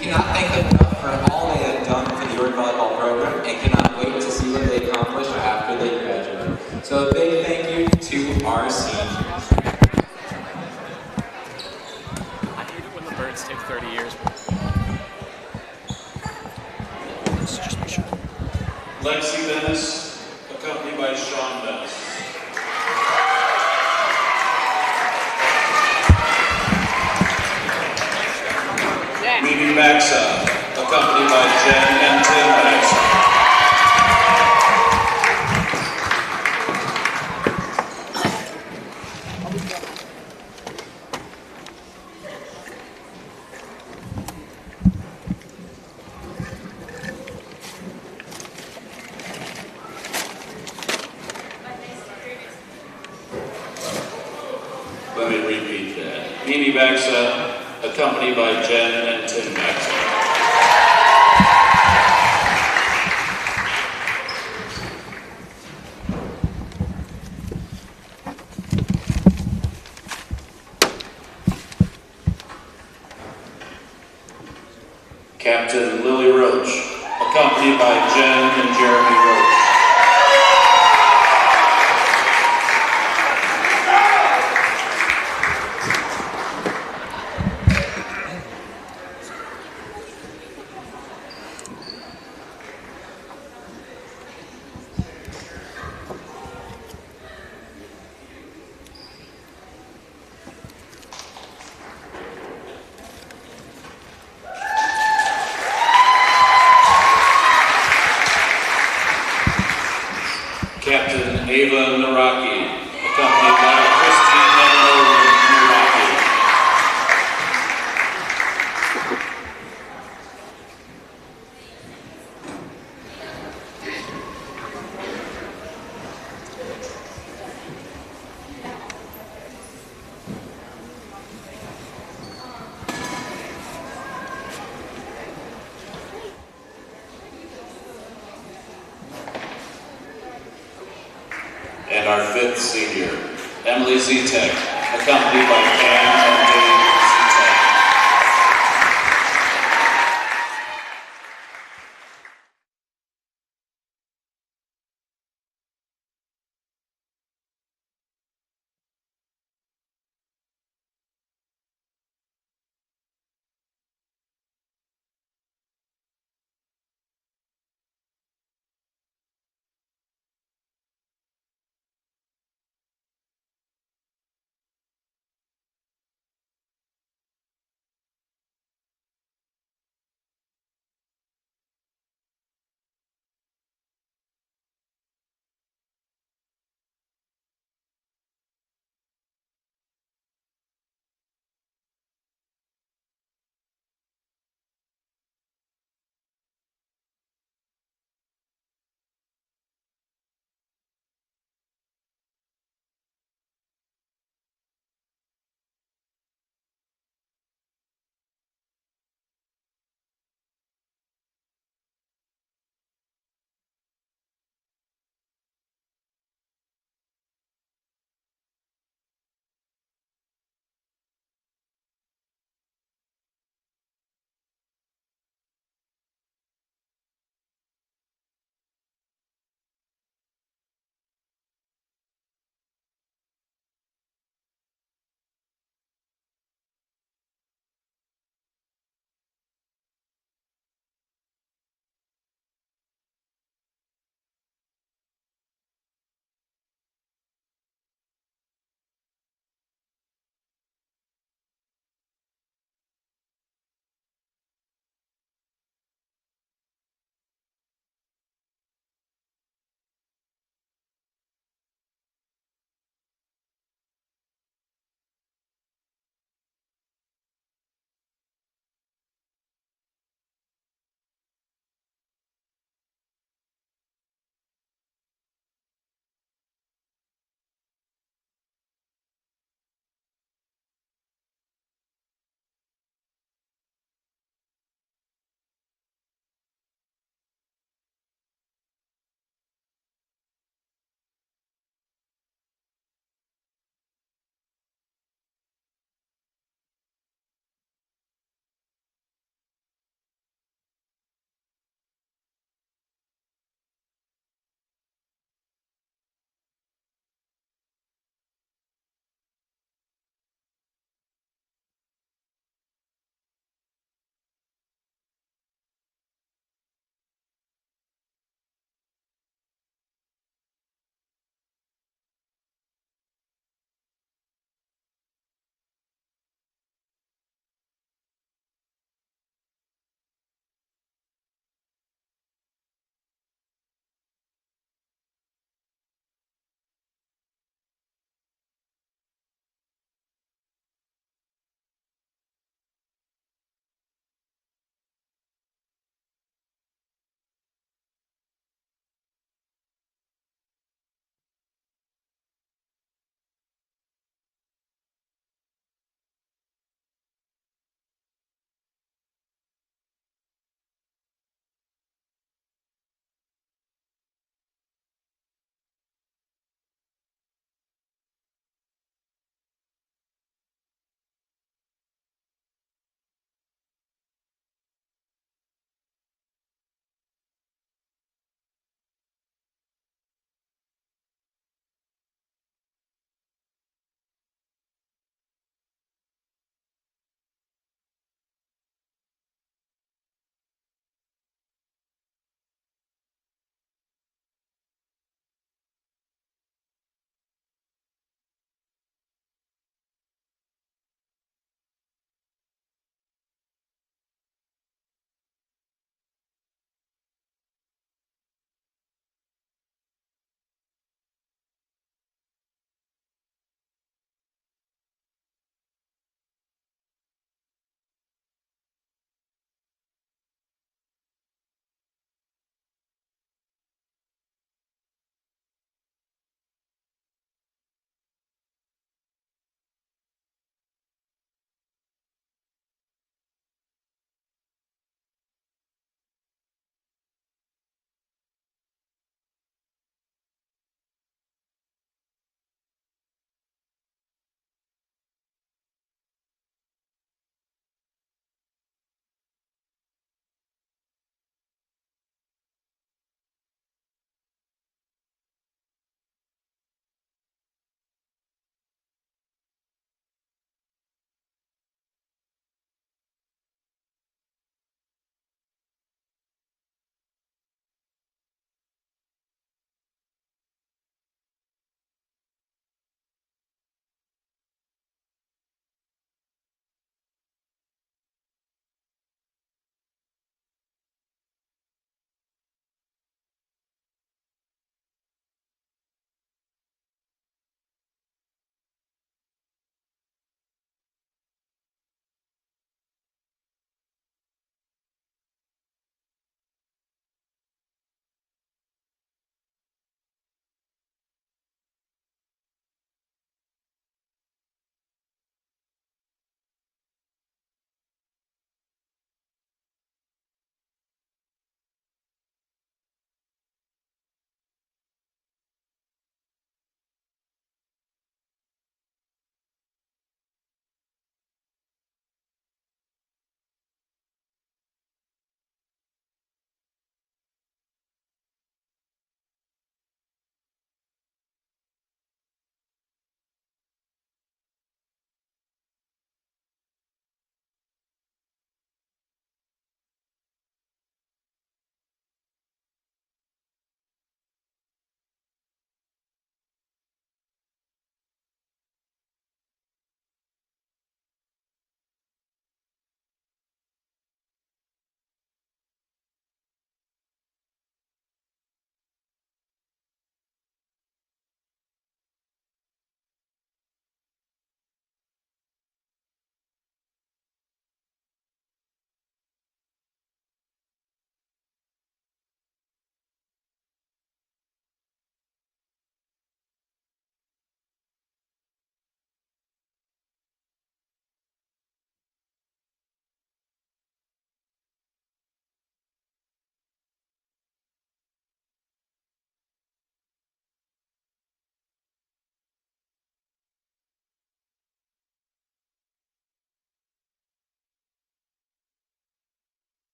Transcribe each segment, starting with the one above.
cannot thank them enough for all they have done for the York Volleyball program and cannot wait to see what they accomplish after they graduate. So a big thank you to our seniors. I hate it when the birds take 30 years. Lexi Dennis, accompanied by Sean Dennis. Mimi Maxa, accompanied by Jen and Tim Maxa. Let me repeat that. Mimi Maxa, accompanied by Jen and Tim Maxa. Captain Lily Roach, accompanied by Jen and Jeremy Roach. Captain Ava Naraki, accompanied by Christine Naraki. And our fifth senior, Emily Zitek, accompanied by Pam and Dave.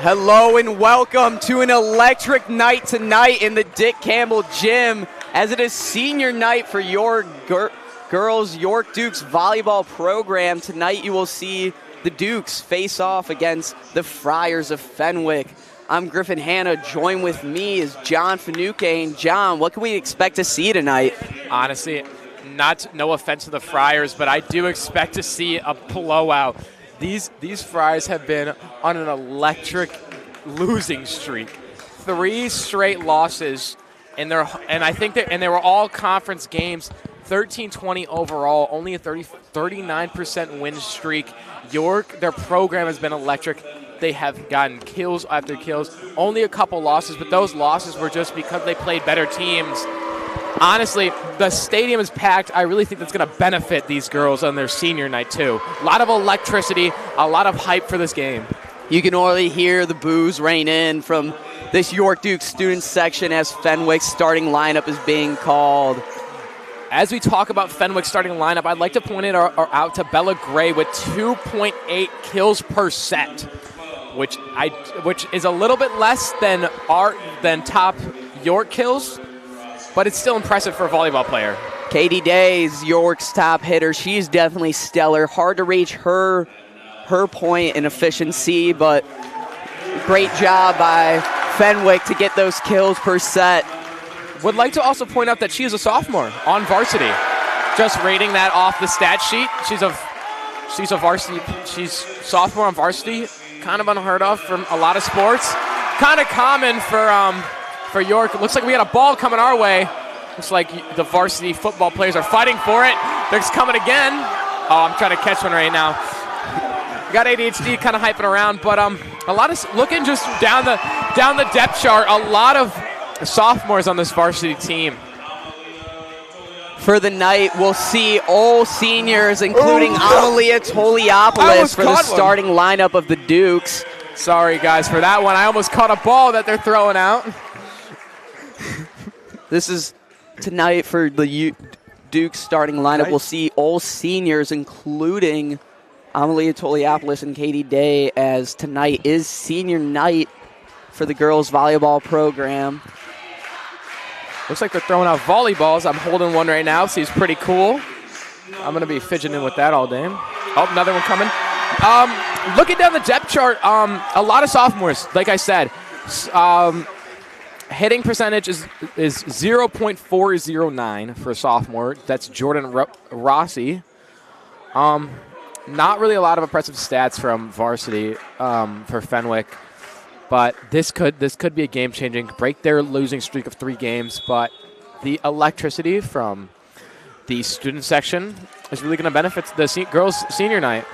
Hello and welcome to an electric night tonight in the Dick Campbell Gym, as it is senior night for your girls York Dukes volleyball program. Tonight you will see the Dukes face off against the Friars of Fenwick. I'm Griffin Hanna. Join with me is John Finucane. John, what can we expect to see tonight? Honestly, no offense to the Friars, but I do expect to see a blowout. These Friars have been on an electric losing streak. 3 straight losses, and I think they were all conference games. 13-20 overall, only a 39% win streak. York, their program has been electric. They have gotten kills after kills. Only a couple losses, but those losses were just because they played better teams. Honestly, the stadium is packed. I really think that's going to benefit these girls on their senior night, too. A lot of electricity, a lot of hype for this game. You can already hear the boos rain in from this York Duke student section as Fenwick's starting lineup is being called. As we talk about Fenwick's starting lineup, I'd like to point it out to Bella Gray with 2.8 kills per set, which is a little bit less than top York kills, but it's still impressive for a volleyball player. Katie Day is York's top hitter. She's definitely stellar. Hard to reach her point in efficiency, but great job by Fenwick to get those kills per set. Would like to also point out that she is a sophomore on varsity. Just rating that off the stat sheet. She's a varsity. She's sophomore on varsity. Kind of unheard of from a lot of sports. Kind of common for York. It looks like we got a ball coming our way. Looks like the varsity football players are fighting for it. They're coming again. Oh, I'm trying to catch one right now. Got ADHD kind of hyping around, but a lot of looking just down the depth chart. A lot of sophomores on this varsity team. For the night, we'll see all seniors, including Amalia Toliopoulos for the starting lineup of the Dukes. Sorry, guys, for that one. I almost caught a ball that they're throwing out. This is tonight for the Dukes starting lineup. We'll see all seniors, including Amalia Toliopoulos and Katie Day, as tonight is senior night for the girls volleyball program. Looks like they're throwing out volleyballs. I'm holding one right now. Seems pretty cool. I'm going to be fidgeting with that all day. Oh, another one coming. Looking down the depth chart, a lot of sophomores, like I said. Hitting percentage is 0.409 for a sophomore. That's Jordan Rossi. Not really a lot of impressive stats from varsity for Fenwick. But this could be a game-changing, break their losing streak of 3 games. But the electricity from the student section is really going to benefit the girls' senior night.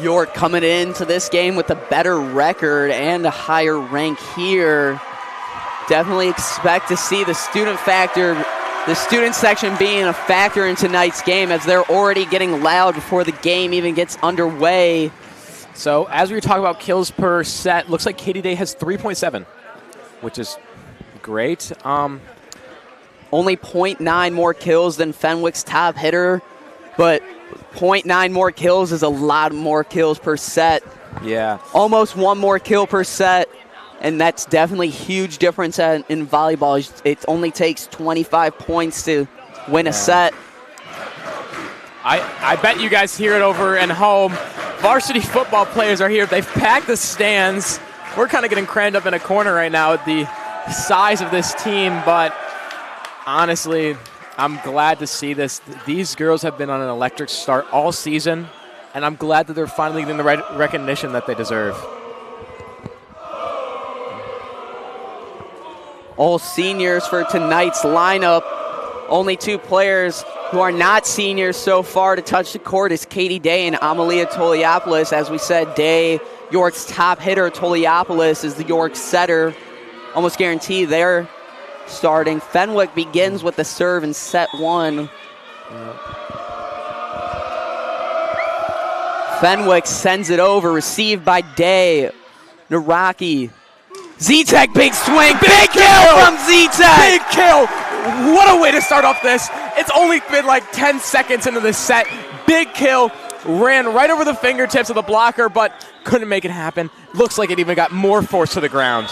York coming into this game with a better record and a higher rank here. Definitely expect to see the student section being a factor in tonight's game, as they're already getting loud before the game even gets underway. So as we were talking about kills per set, looks like Katie Day has 3.7, which is great. Only 0.9 more kills than Fenwick's top hitter, but 0.9 more kills is a lot more kills per set. Yeah. Almost 1 more kill per set, and that's definitely a huge difference in volleyball. It only takes 25 points to win a set. I bet you guys hear it over and home. Varsity football players are here. They've packed the stands. We're kind of getting crammed up in a corner right now with the size of this team, but honestly, I'm glad to see this. These girls have been on an electric start all season, and I'm glad that they're finally getting the recognition that they deserve. All seniors for tonight's lineup. Only 2 players who are not seniors so far to touch the court is Katie Day and Amalia Toliopoulos. As we said, Day, York's top hitter. Toliopoulos is the York setter. Almost guarantee they're starting. Fenwick begins with the serve in set 1. Fenwick sends it over, received by Day. Naraki. Z-Tech, big swing, big kill from Z-Tech! Big kill! What a way to start off this. It's only been like 10 seconds into this set. Big kill. ran right over the fingertips of the blocker, but couldn't make it happen. Looks like it even got more force to the ground.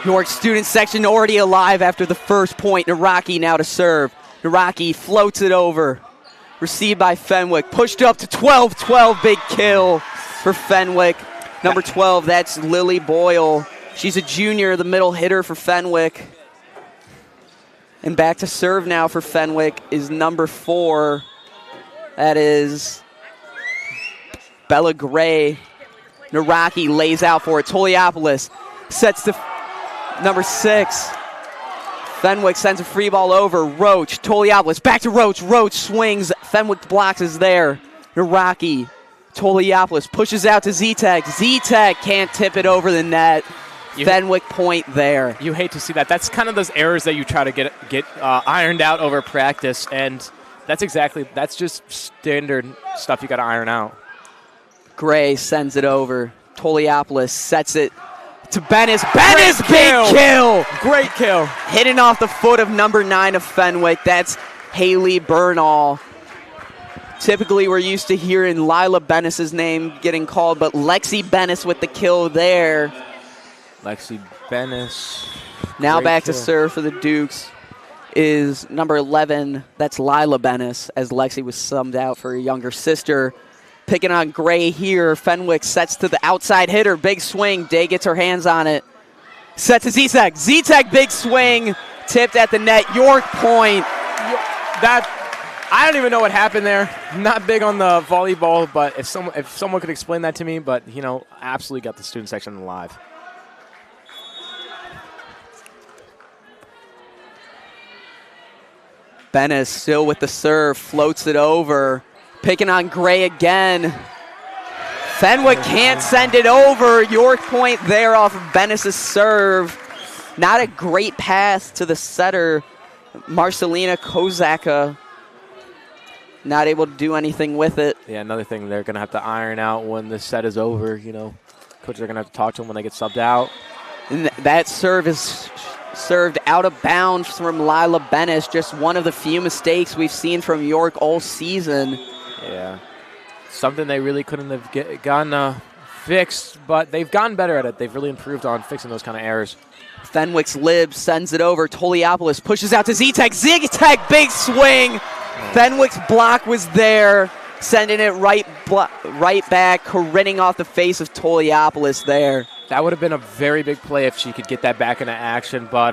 York student section already alive after the first point. Naraki now to serve. Naraki floats it over. Received by Fenwick. Pushed up to 12-12. Big kill for Fenwick. Number 12, that's Lily Boyle. She's a junior, the middle hitter for Fenwick. And back to serve now for Fenwick is number 4. That is Bella Gray. Naraki lays out for it. Toliopoulos sets to number 6. Fenwick sends a free ball over. Roach, Toliopoulos, back to Roach. Roach swings. Fenwick blocks is there. Naraki, Toliopoulos pushes out to Z-Tech. Z-Tech can't tip it over the net. Fenwick point there. You hate to see that. That's kind of those errors that you try to get ironed out over practice, and that's just standard stuff you got to iron out. Gray sends it over. Toliopoulos sets it to Bennis. Bennis, big kill! Great kill. Hitting off the foot of number 9 of Fenwick. That's Haley Bernal. Typically, we're used to hearing Lila Bennis' name getting called, but Lexi Bennis with the kill there. Lexi Bennis. Now Great back kill. to serve for the Dukes is number 11. That's Lila Bennis, as Lexi was subbed out for a younger sister. Picking on Gray here. Fenwick sets to the outside hitter. Big swing. Day gets her hands on it. Set to Z-Tech. Z-Tech, big swing. Tipped at the net. York point. I don't even know what happened there. Not big on the volleyball, but if someone could explain that to me, but, absolutely got the student section alive. Bennis still with the serve. Floats it over. Picking on Gray again. Fenwick can't send it over. York point there off of Bennis' serve. Not a great pass to the setter, Marcelina Kozaka. Not able to do anything with it. Yeah, another thing they're going to have to iron out when the set is over. Coaches are going to have to talk to them when they get subbed out. And that serve is served out of bounds from Lila Bennis. Just one of the few mistakes we've seen from York all season. Yeah. Something they really couldn't have gotten fixed, but they've gotten better at it. They've really improved on fixing those kind of errors. Fenwick's Lib sends it over. Toliopoulos pushes out to Z-Tech. Z-Tech, big swing. Fenwick's block was there, sending it right back, careening off the face of Toliopoulos there. That would have been a very big play if she could get that back into action, but,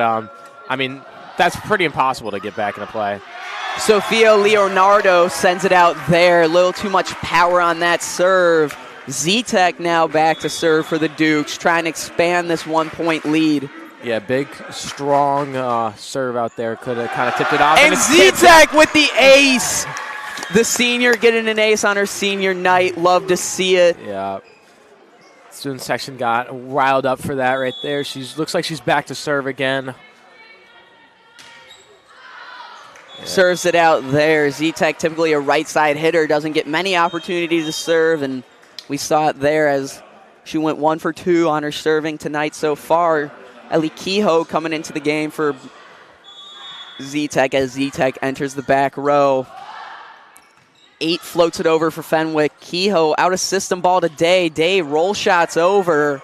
that's pretty impossible to get back into play. Sofia Leonardo sends it out there. A little too much power on that serve. Z-Tech now back to serve for the Dukes, trying to expand this 1-point lead. Yeah, big, strong serve out there. Could have kind of tipped it off. And Z-Tech with the ace. The senior getting an ace on her senior night. Love to see it. Yeah. Student section got riled up for that right there. Looks like she's back to serve again. Yeah. Serves it out there. Z-Tech, typically a right side hitter, doesn't get many opportunities to serve, and we saw it there as she went 1 for 2 on her serving tonight so far. Ellie Kehoe coming into the game for Z-Tech as Z-Tech enters the back row. 8 floats it over for Fenwick. Kehoe out of system ball to Day. Day roll shots over.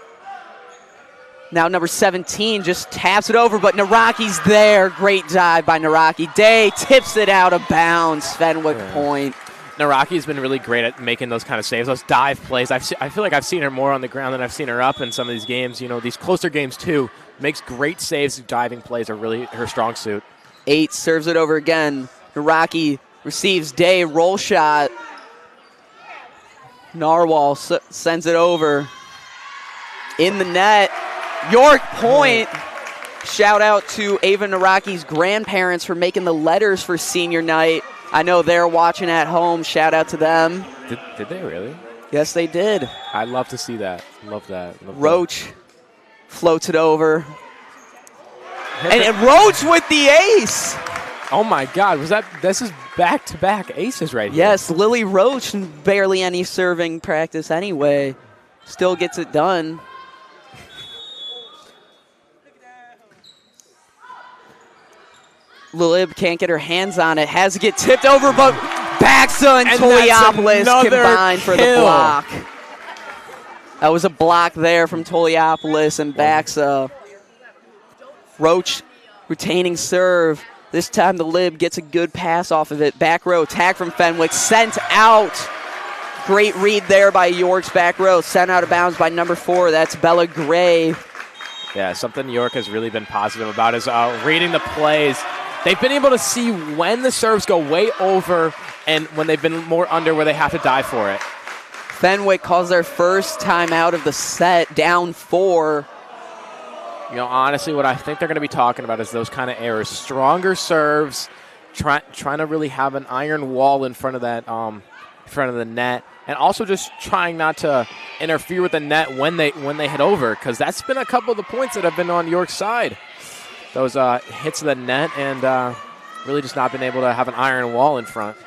Now number 17 just taps it over, but Naraki's there. Great dive by Naraki. Day tips it out of bounds. Fenwick point. Naraki's been really great at making those kind of saves, those dive plays. I feel like I've seen her more on the ground than I've seen her up in some of these games. These closer games too. Makes great saves. Diving plays are really her strong suit. 8 serves it over again. Naraki receives Day, roll shot. Narwhal sends it over. In the net. York point. Shout out to Ava Naraki's grandparents for making the letters for senior night. I know they're watching at home. Shout out to them. Did they really? Yes, they did. I'd love to see that. Love that. Roach floats it over. And Roach with the ace. Oh my God, this is back-to-back aces right here. Yes, Lily Roach, barely any serving practice anyway. Still gets it done. Lilib can't get her hands on it. Has to get tipped over, but Baxa and And Toliopoulos that's another combined for the kill. block. That was a block there from Toliopoulos and Baxa. Roach retaining serve. This time the lib gets a good pass off of it. Back row, tag from Fenwick, sent out. Great read there by York's back row. Sent out of bounds by number 4. That's Bella Gray. Yeah, something York has really been positive about is reading the plays. They've been able to see when the serves go way over and when they've been more under where they have to dive for it. Fenwick calls their first time out of the set, down 4. You know, honestly, what I think they're going to be talking about is those kind of errors. Stronger serves, trying to really have an iron wall in front of that, in front of the net, and also just trying not to interfere with the net when they hit over, because that's been a couple of the points that have been on York's side. Those hits of the net and really just not been able to have an iron wall in front.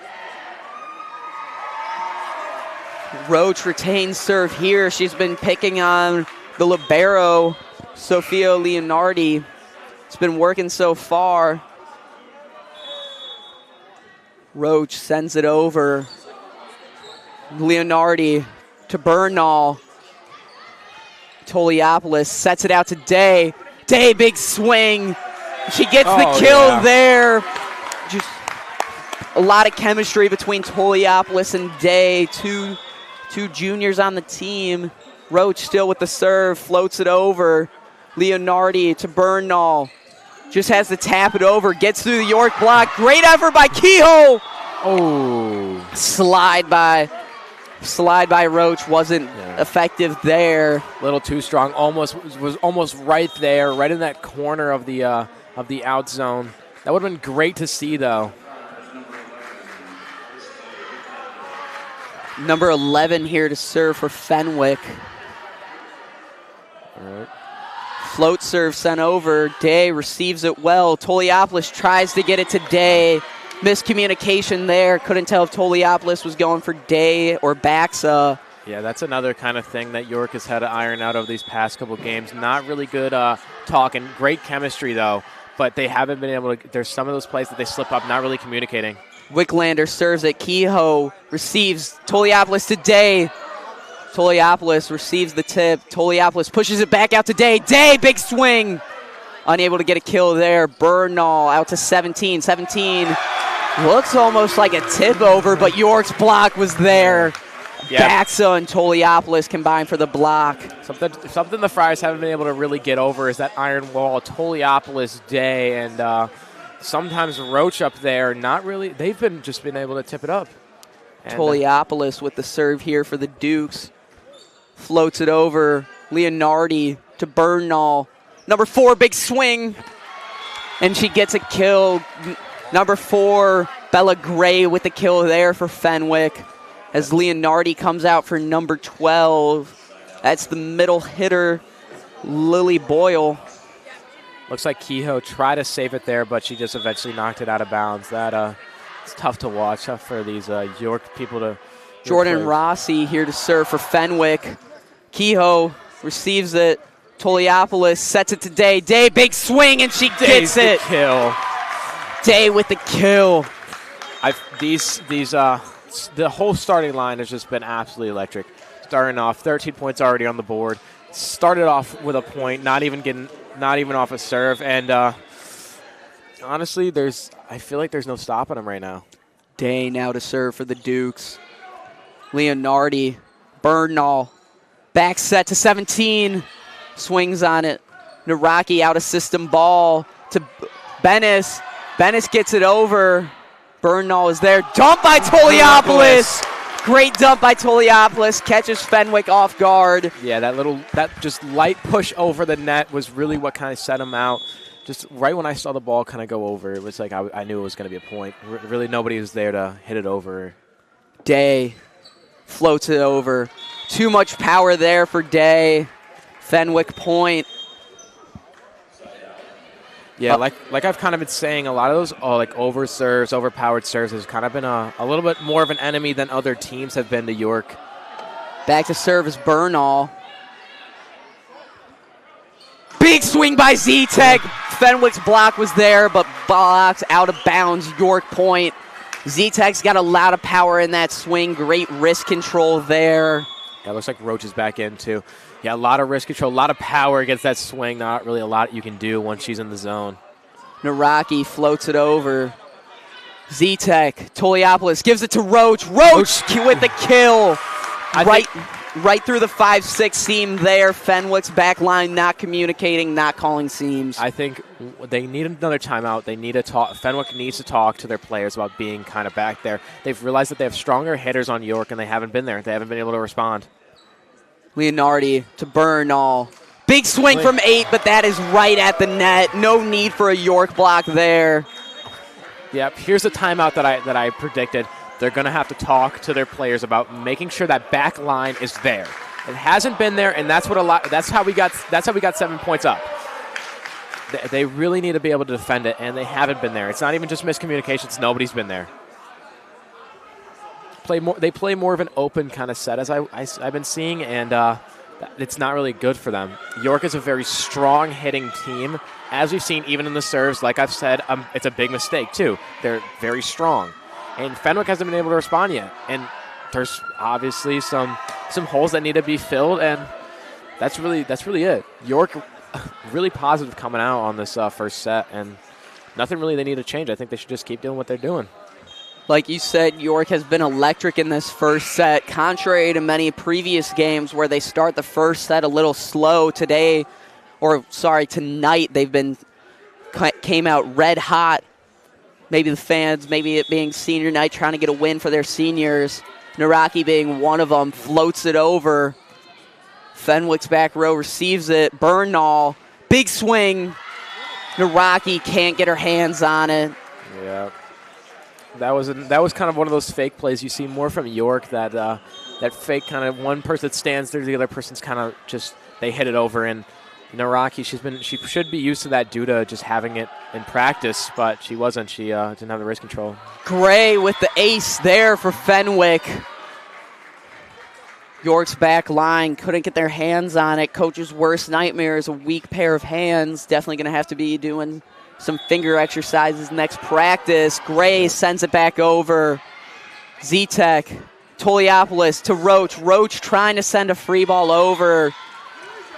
Roach retains serve here. She's been picking on the libero, Sophia Leonardi. It's been working so far. Roach sends it over. Leonardi to Bernal. Toliopoulos sets it out to Day. Day, big swing. She gets the kill there. Just a lot of chemistry between Toliopoulos and Day. Two juniors on the team. Roach still with the serve, floats it over. Leonardi to Bernal. Just has to tap it over, gets through the York block. Great effort by Kehoe. Oh. Slide by Roach wasn't effective there. A little too strong. Was almost right there, right in that corner of the out zone. That would have been great to see, though. Number 11 here to serve for Fenwick. All right. Float serve sent over. Day receives it well. Toliopoulos tries to get it to Day. Miscommunication there. Couldn't tell if Toliopoulos was going for Day or Baxa. Yeah, that's another kind of thing that York has had to iron out over these past couple games. Not really good talking. Great chemistry, though. But they haven't been able to – there's some of those plays that they slip up, not really communicating. Wicklander serves it. Kehoe receives Toliopoulos to Day. Toliopoulos receives the tip. Toliopoulos pushes it back out to Day. Day, big swing. Unable to get a kill there. Bernal out to 17. 17 looks almost like a tip over, but York's block was there. Yeah. Baxa and Toliopoulos combined for the block. Something the Friars haven't been able to really get over is that iron wall. Toliopoulos, Day, and sometimes Roach up there. Not really. They've been able to tip it up. And, Toliopoulos with the serve here for the Dukes. Floats it over. Leonardi to Bernal. Number 4, big swing. And she gets a kill. Number 4, Bella Gray with the kill there for Fenwick. As Leonardi comes out for number 12. That's the middle hitter, Lily Boyle. Looks like Kehoe tried to save it there, but she just eventually knocked it out of bounds. That it's tough to watch, tough for these York people to. Jordan Rossi here to serve for Fenwick. Kehoe receives it. Toliopoulos sets it to Day. Day, big swing, and she gets it. Kill. Day with the kill. The whole starting line has just been absolutely electric. Starting off, 13 points already on the board. Started off with a point, not even off a serve, and honestly, I feel like there's no stopping them right now. Day now to serve for the Dukes. Leonardi, Bernal, back set to 17, swings on it. Naraki out of system ball to Bennis. Bennis gets it over. Bernal is there. Dump by Toliopoulos. Great dump by Toliopoulos. Catches Fenwick off guard. Yeah, that just light push over the net was really what kind of set him out. Just right when I saw the ball kind of go over, it was like I knew it was going to be a point. Really, nobody was there to hit it over. Day floats it over. Too much power there for Day. Fenwick point. Yeah, like I've kind of been saying, a lot of those over serves, overpowered serves has kind of been a little bit more of an enemy than other teams have been to York. Back to serve is Bernal. Big swing by Z-Tech. Fenwick's block was there, but blocked out of bounds. York point. Z-Tech's got a lot of power in that swing. Great wrist control there. Yeah, looks like Roach is back in, too. Yeah, a lot of wrist control, a lot of power against that swing. Not really a lot you can do once she's in the zone. Naraki floats it over. Z-Tech, Toliopoulos gives it to Roach. Roach with the kill. Right through the 5-6 seam there. Fenwick's back line not communicating, not calling seams. I think they need another timeout. They need to talk. Fenwick needs to talk to their players about being kind of back there. They've realized that they have stronger hitters on York, and they haven't been there. They haven't been able to respond. Leonardi to Bernal. Big swing from 8, but that is right at the net. No need for a York block there. Yep, here's a timeout that I predicted. They're going to have to talk to their players about making sure that back line is there. It hasn't been there, and that's how we got 7 points up. They really need to be able to defend it, and they haven't been there. It's not even just miscommunications. Nobody's been there. They play more of an open kind of set as I've been seeing, and it's not really good for them. York is a very strong hitting team. As we've seen, even in the serves, like I've said, it's a big mistake, too. They're very strong. And Fenwick hasn't been able to respond yet. And there's obviously some holes that need to be filled, and that's really it. York really positive coming out on this first set, and nothing really they need to change. I think they should just keep doing what they're doing. Like you said, York has been electric in this first set, contrary to many previous games where they start the first set a little slow. Tonight they've came out red hot. Maybe the fans, maybe it being senior night, trying to get a win for their seniors. Naraki being one of them, floats it over. Fenwick's back row receives it. Bernal, big swing. Naraki can't get her hands on it. Yeah, that was kind of one of those fake plays you see more from York. That fake kind of one person stands there, the other person's kind of just they hit it over. And Naraki, she should be used to that due to just having it in practice, but she wasn't. She didn't have the wrist control. Gray with the ace there for Fenwick. York's back line couldn't get their hands on it. Coach's worst nightmare is a weak pair of hands. Definitely going to have to be doing some finger exercises next practice. Gray sends it back over. Z-Tech, Toliopoulos to Roach. Roach trying to send a free ball over.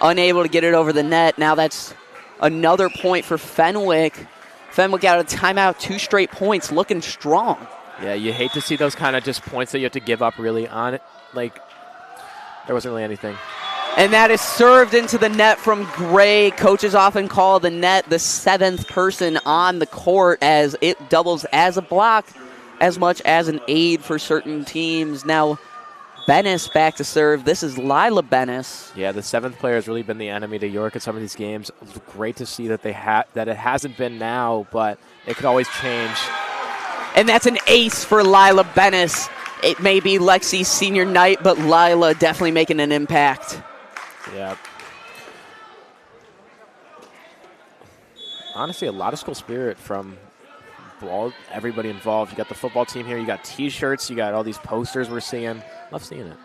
Unable to get it over the net. Now that's another point for Fenwick. Fenwick out of timeout, 2 straight points, looking strong. Yeah, you hate to see those kind of just points that you have to give up really on it. Like, there wasn't really anything. And that is served into the net from Gray. Coaches often call the net the 7th person on the court as it doubles as a block as much as an aid for certain teams. Now, Bennis back to serve. This is Lila Bennis. Yeah, the 7th player has really been the enemy to York in some of these games. It's great to see that that it hasn't been now, but it could always change. And that's an ace for Lila Bennis. It may be Lexi's senior night, but Lila definitely making an impact. Yeah. Honestly, a lot of school spirit from everybody involved. You got the football team here. You got T-shirts. You got all these posters we're seeing. Love seeing it.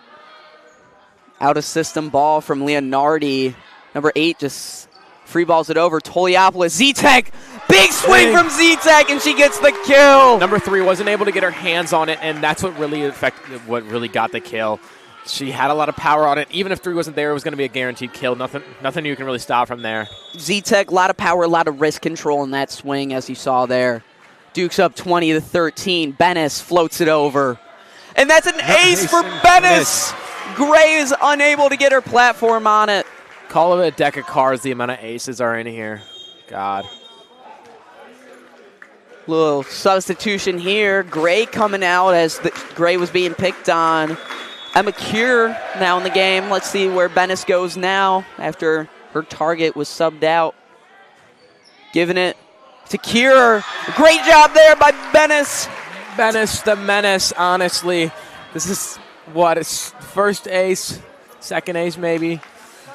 Out of system ball from Leonardi. Number 8 just free balls it over. Toliopoulos. Z-Tech. Big swing from Z-Tech, and she gets the kill. Number 3 wasn't able to get her hands on it, and that's what really got the kill. She had a lot of power on it. Even if 3 wasn't there, it was going to be a guaranteed kill. Nothing you can really stop from there. Z-Tech, a lot of power, a lot of wrist control in that swing, as you saw there. Duke's up 20-13. Bennis floats it over. And that's an ace for Bennis. Gray is unable to get her platform on it. Call it a deck of cards, the amount of aces are in here. God. Little substitution here. Gray coming out as Gray was being picked on. Emma Cure now in the game. Let's see where Bennis goes now after her target was subbed out. Giving it to Cure. Great job there by Bennis. Bennis the menace, honestly. This is his first ace, second ace maybe.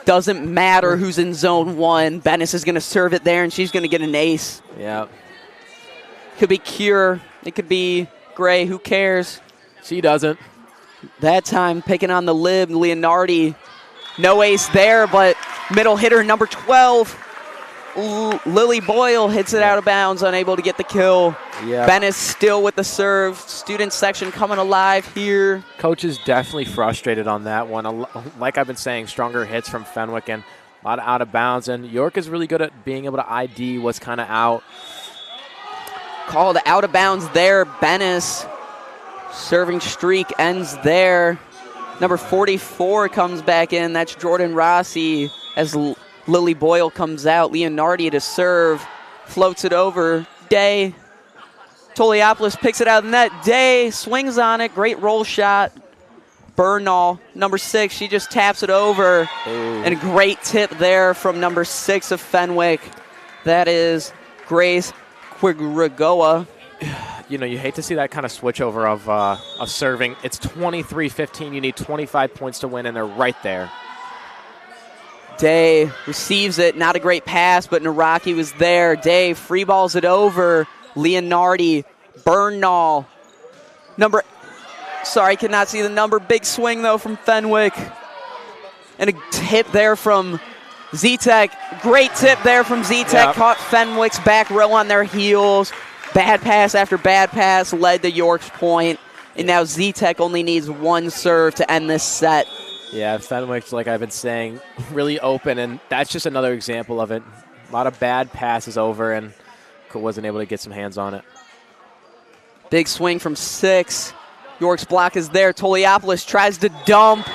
Doesn't matter who's in zone 1. Bennis is going to serve it there, and she's going to get an ace. Yeah. Could be Cure. It could be Gray. Who cares? She doesn't. That time picking on the lib, Leonardi. No ace there, but middle hitter number 12. Lily Boyle hits it out of bounds, unable to get the kill. Yeah. Ben is still with the serve. Student section coming alive here. Coach is definitely frustrated on that one. Like I've been saying, stronger hits from Fenwick and a lot of out of bounds. And York is really good at being able to ID what's kind of out. Called out of bounds there. Bennis serving streak ends there. Number 44 comes back in. That's Jordan Rossi as Lily Boyle comes out. Leonardi to serve. Floats it over. Day. Toliopoulos picks it out of the net. Day swings on it. Great roll shot. Bernal, number 6, she just taps it over. Ooh. And a great tip there from number 6 of Fenwick. That is Grace Quigrigoa. You know, you hate to see that kind of switch over of serving. It's 23-15. You need 25 points to win, and they're right there. Day receives it. Not a great pass, but Naraki was there. Day free balls it over. Leonardi, Bernal. Cannot see the number. Big swing, though, from Fenwick. And a tip there from Z-Tech. Great tip there from Z-Tech. Yep. Caught Fenwick's back row on their heels. Bad pass after bad pass led to York's point. And now Z-Tech only needs one serve to end this set. Yeah, Fenwick's, like I've been saying, really open, and that's just another example of it. A lot of bad passes over, and wasn't able to get some hands on it. Big swing from 6. York's block is there. Toliopoulos tries to dump.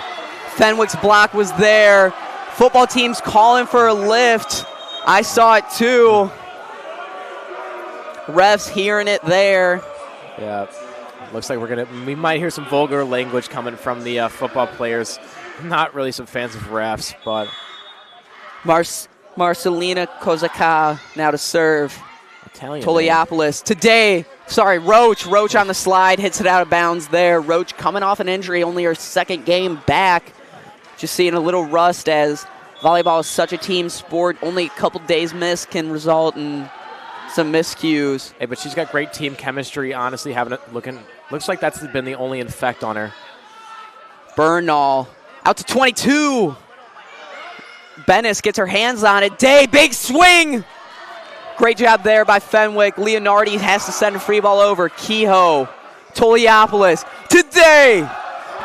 Fenwick's block was there. Football team's calling for a lift. I saw it too. Refs hearing it there. Yeah, looks like we might hear some vulgar language coming from the football players. Not really some fans of refs, but Marcelina Kozaka now to serve. Italian Toliopoulos today. Roach on the slide, hits it out of bounds there. Roach coming off an injury, only her second game back. Just seeing a little rust as volleyball is such a team sport. Only a couple days missed can result in some miscues. Hey, but she's got great team chemistry, honestly, looks like that's been the only effect on her. Bernal out to 22. Bennis gets her hands on it. Day, big swing. Great job there by Fenwick. Leonardi has to send a free ball over. Kehoe, Toliopoulos, today.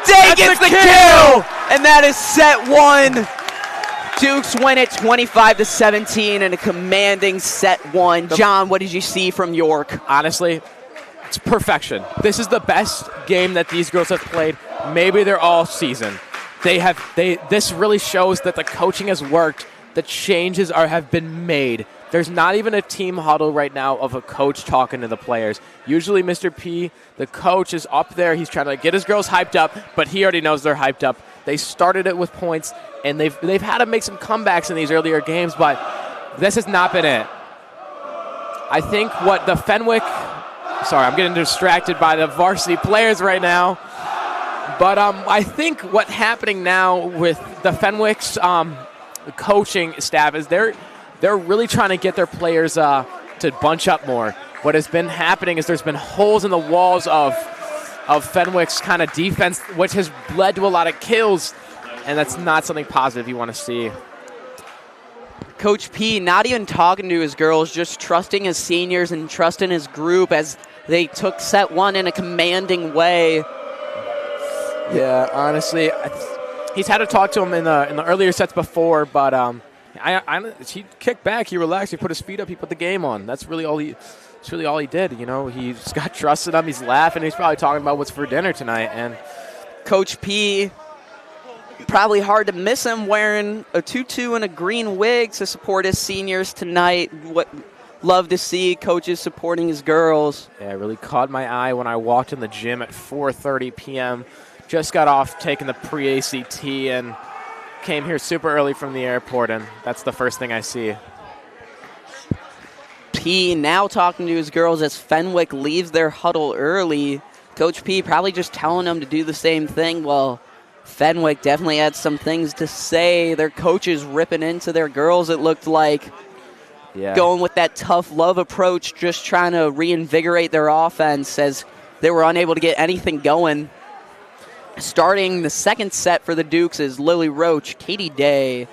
Day gets the kill. And that is set 1. Dukes win it 25-17 in a commanding set 1. John, what did you see from York? Honestly, it's perfection. This is the best game that these girls have played. Maybe they're all season. This really shows that the coaching has worked. The changes have been made. There's not even a team huddle right now of a coach talking to the players. Usually Mr. P, the coach, is up there. He's trying to get his girls hyped up, but he already knows they're hyped up. They started it with points, and they've had to make some comebacks in these earlier games, but this has not been it. I think what the Fenwick – sorry, I'm getting distracted by the varsity players right now. But I think what's happening now with the Fenwick's coaching staff is they're really trying to get their players to bunch up more. What has been happening is there's been holes in the walls of Fenwick's kind of defense, which has led to a lot of kills, and that's not something positive you want to see. Coach P not even talking to his girls, just trusting his seniors and trusting his group as they took set 1 in a commanding way. Yeah, honestly, he's had to talk to him in the earlier sets before, but he kicked back, he relaxed, he put his feet up, he put the game on. That's really all he did. You know, he's got trust in him. He's laughing. He's probably talking about what's for dinner tonight. And Coach P, probably hard to miss him wearing a tutu and a green wig to support his seniors tonight. Love to see coaches supporting his girls. Yeah, it really caught my eye when I walked in the gym at 4:30 p.m. Just got off taking the pre-ACT and came here super early from the airport, and that's the first thing I see. P now talking to his girls as Fenwick leaves their huddle early. Coach P probably just telling them to do the same thing. Well, Fenwick definitely had some things to say. Their coaches ripping into their girls, it looked like. Yeah. Going with that tough love approach, just trying to reinvigorate their offense as they were unable to get anything going. Starting the second set for the Dukes is Lily Roach, Katie Day,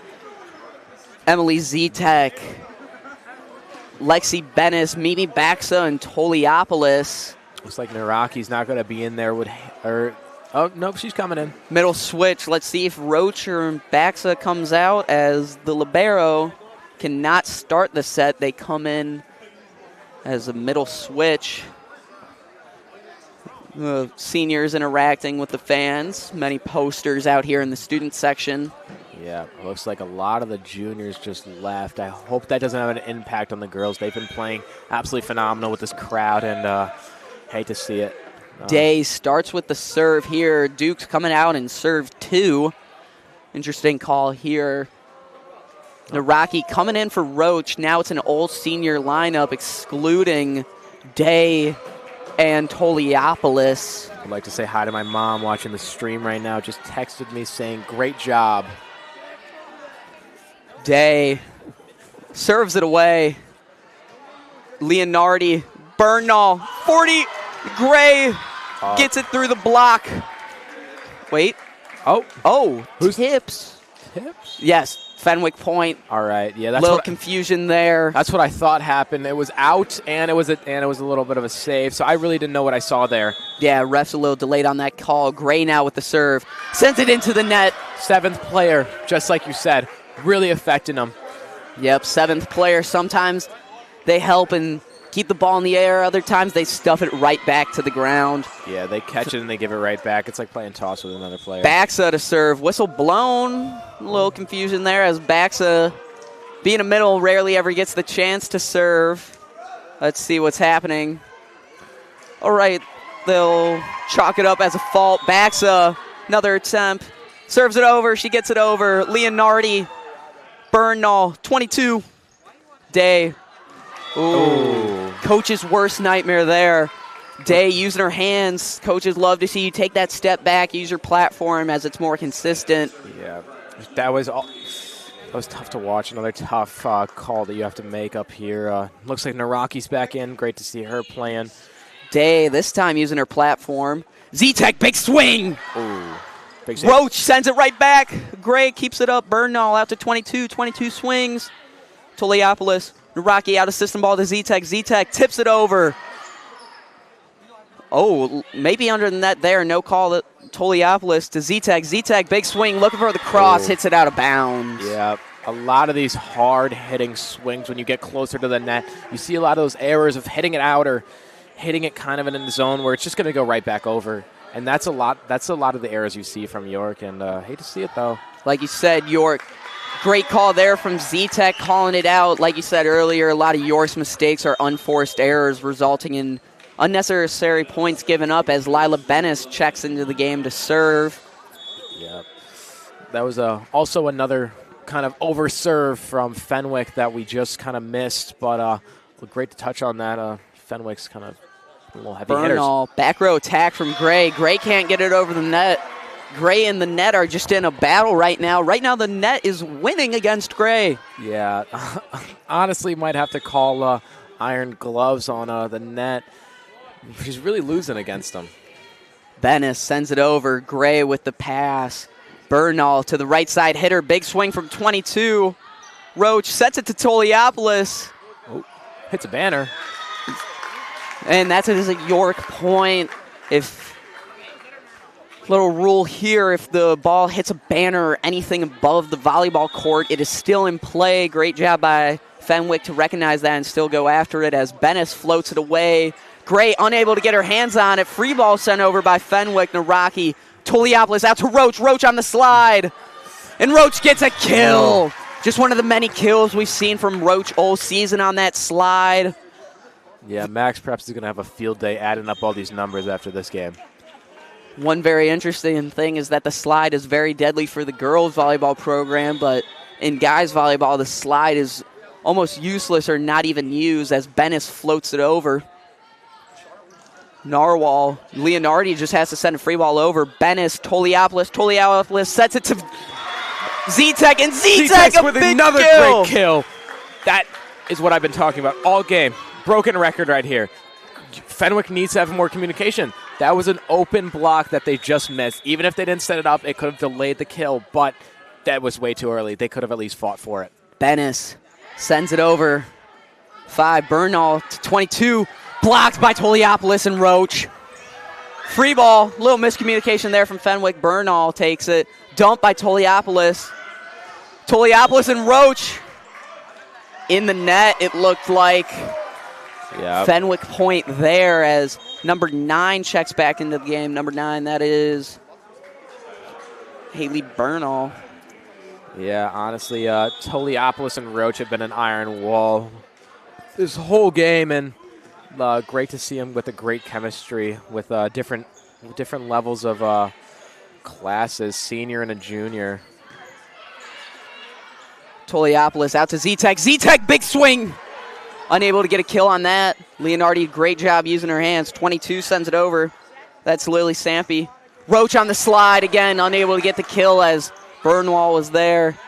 Emily Z-Tech, Lexi Bennis, Mimi Baxa, and Toliopoulos. Looks like Naraki's not going to be in there. Oh, nope, she's coming in. Middle switch. Let's see if Roach or Baxa comes out, as the libero cannot start the set. They come in as a middle switch. Seniors interacting with the fans. Many posters out here in the student section. Yeah, it looks like a lot of the juniors just left. I hope that doesn't have an impact on the girls. They've been playing absolutely phenomenal with this crowd, and hate to see it. Day starts with the serve here. Duke's coming out and serve 2. Interesting call here. Naraki coming in for Roach. Now it's an all-senior lineup excluding Day and Toliopoulos. I'd like to say hi to my mom watching the stream right now. Just texted me saying, great job. Day serves it away. Leonardi, Bernal, 40. Gray gets it through the block. Wait. Oh, who's tips? Tips? Yes, Fenwick point. All right, yeah, that's little confusion there. That's what I thought happened. It was out, and it was a little bit of a save. So I really didn't know what I saw there. Yeah, ref's a little delayed on that call. Gray now with the serve, sends it into the net. 7th player, just like you said, really affecting them. Yep, 7th player. Sometimes they help and keep the ball in the air. Other times they stuff it right back to the ground. Yeah, they catch it and they give it right back. It's like playing toss with another player. Baxa to serve. Whistle blown. A little confusion there, as Baxa, being a middle, rarely ever gets the chance to serve. Let's see what's happening. All right, they'll chalk it up as a fault. Baxa, another attempt. Serves it over. She gets it over. Leonardi, Bernal, 22. Day. Ooh. Coach's worst nightmare there. Day using her hands. Coaches love to see you take that step back, use your platform as it's more consistent. Yeah, that was tough to watch. Another tough call that you have to make up here. Looks like Naraki's back in. Great to see her playing. Day this time using her platform. Z-Tech, big swing. Ooh, big save. Roach sends it right back. Gray keeps it up. Bernal out to 22. 22 swings. Toliopoulos. Naraki out of system ball to Z-Tech. Z-Tech tips it over. Oh, maybe under the net there. No call. Toliopoulos to Z-Tech. Z-Tech, big swing, looking for the cross, hits it out of bounds. Yeah, a lot of these hard-hitting swings when you get closer to the net. You see a lot of those errors of hitting it out or hitting it kind of in the zone where it's just going to go right back over. And that's a lot of the errors you see from York, and hate to see it, though. Like you said, York, great call there from Z-Tech calling it out. Like you said earlier, a lot of York's mistakes are unforced errors resulting in unnecessary points given up as Lila Bennis checks into the game to serve. Yeah, that was also another kind of over-serve from Fenwick that we just kind of missed, but great to touch on that. Fenwick's kind of a little heavy Bernal, back row attack from Gray. Gray can't get it over the net. Gray and the net are just in a battle right now. Right now the net is winning against Gray. Yeah, honestly might have to call iron gloves on the net. She's really losing against them. Bennis sends it over. Gray with the pass. Bernal to the right side hitter. Big swing from 22. Roach sets it to Toliopoulos. Oh, hits a banner. And that's a York point. If little rule here, if the ball hits a banner or anything above the volleyball court, it is still in play. Great job by Fenwick to recognize that and still go after it as Bennis floats it away. Gray unable to get her hands on it. Free ball sent over by Fenwick. Naraki. Toliopoulos out to Roach. Roach on the slide. And Roach gets a kill. Just one of the many kills we've seen from Roach all season on that slide. Yeah, Max perhaps is going to have a field day adding up all these numbers after this game. One very interesting thing is that the slide is very deadly for the girls' volleyball program, but in guys' volleyball, the slide is almost useless or not even used as Bennis floats it over. Narwhal, Leonardi just has to send a free ball over. Bennis, Toliopoulos sets it to Z-Tech, and Z-Tech with another great kill. That is what I've been talking about all game. Broken record right here. Fenwick needs to have more communication. That was an open block that they just missed. Even if they didn't set it up, it could have delayed the kill, but that was way too early. They could have at least fought for it. Bennis sends it over. 5, Bernal to 22. Blocked by Toliopoulos and Roach. Free ball, little miscommunication there from Fenwick. Bernal takes it. Dumped by Toliopoulos. Toliopoulos and Roach in the net. It looked like Fenwick point there as number 9 checks back into the game. Number 9, that is Haley Bernal. Yeah, honestly, Toliopoulos and Roach have been an iron wall this whole game, and great to see them with a great chemistry with different levels of classes, senior and a junior. Toliopoulos out to Z-Tech. Z-Tech, big swing. Unable to get a kill on that. Leonardi, great job using her hands. 22 sends it over. That's Lily Sampe. Roach on the slide again, unable to get the kill as Bernwall was there.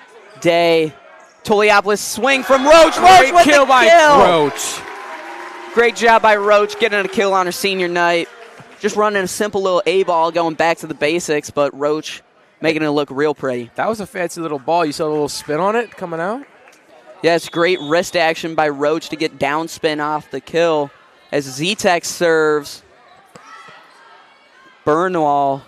Day. Toliopoulos swing from Roach. Roach with kill the kill. Roach. Great job by Roach getting a kill on her senior night. Just running a simple little A-ball, going back to the basics, but Roach making it look real pretty. That was a fancy little ball. You saw a little spin on it coming out? Yes, great wrist action by Roach to get down spin off the kill as Z-Tech serves. Bernwall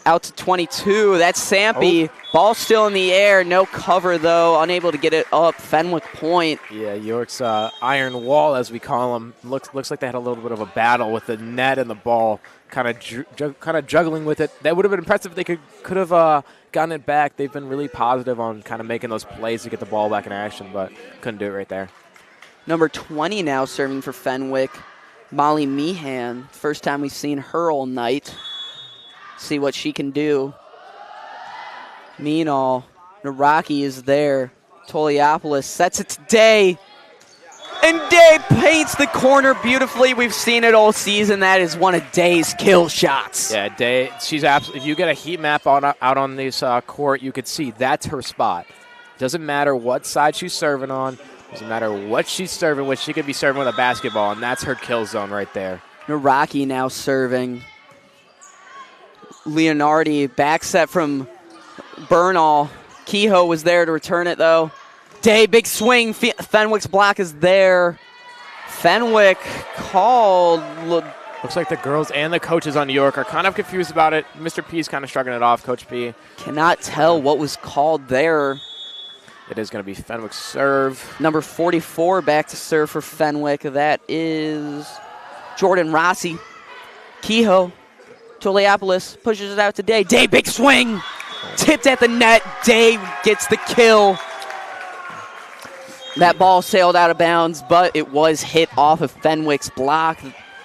out to 22. That's Sampe. Ball still in the air. No cover, though. Unable to get it up. Fenwick point. Yeah, York's iron wall, as we call them, looks like they had a little bit of a battle with the net and the ball, kind of juggling with it. That would have been impressive if they could have gotten it back. They've been really positive on kind of making those plays to get the ball back in action, but couldn't do it right there. Number 20 now serving for Fenwick, Molly Meehan. First time we've seen her all night. See what she can do. Meanall, Naraki is there. Toliopoulos sets it to Day. And Day paints the corner beautifully. We've seen it all season. That is one of Day's kill shots. Yeah, Day, she's absolutely, if you get a heat map out on this court, you could see that's her spot. Doesn't matter what side she's serving on. Doesn't matter what she's serving with. She could be serving with a basketball, and that's her kill zone right there. Naraki now serving. Leonardi, back set from Bernal. Kehoe was there to return it, though. Day, big swing. Fenwick's block is there. Fenwick called. Looks like the girls and the coaches on New York are kind of confused about it. Mr. P's kind of shrugging it off, Coach P. Cannot tell what was called there. It is going to be Fenwick's serve. Number 44 back to serve for Fenwick. That is Jordan Rossi. Kehoe. Toliopoulos pushes it out to Day. Day, big swing. Tipped at the net. Day gets the kill. That ball sailed out of bounds, but it was hit off of Fenwick's block,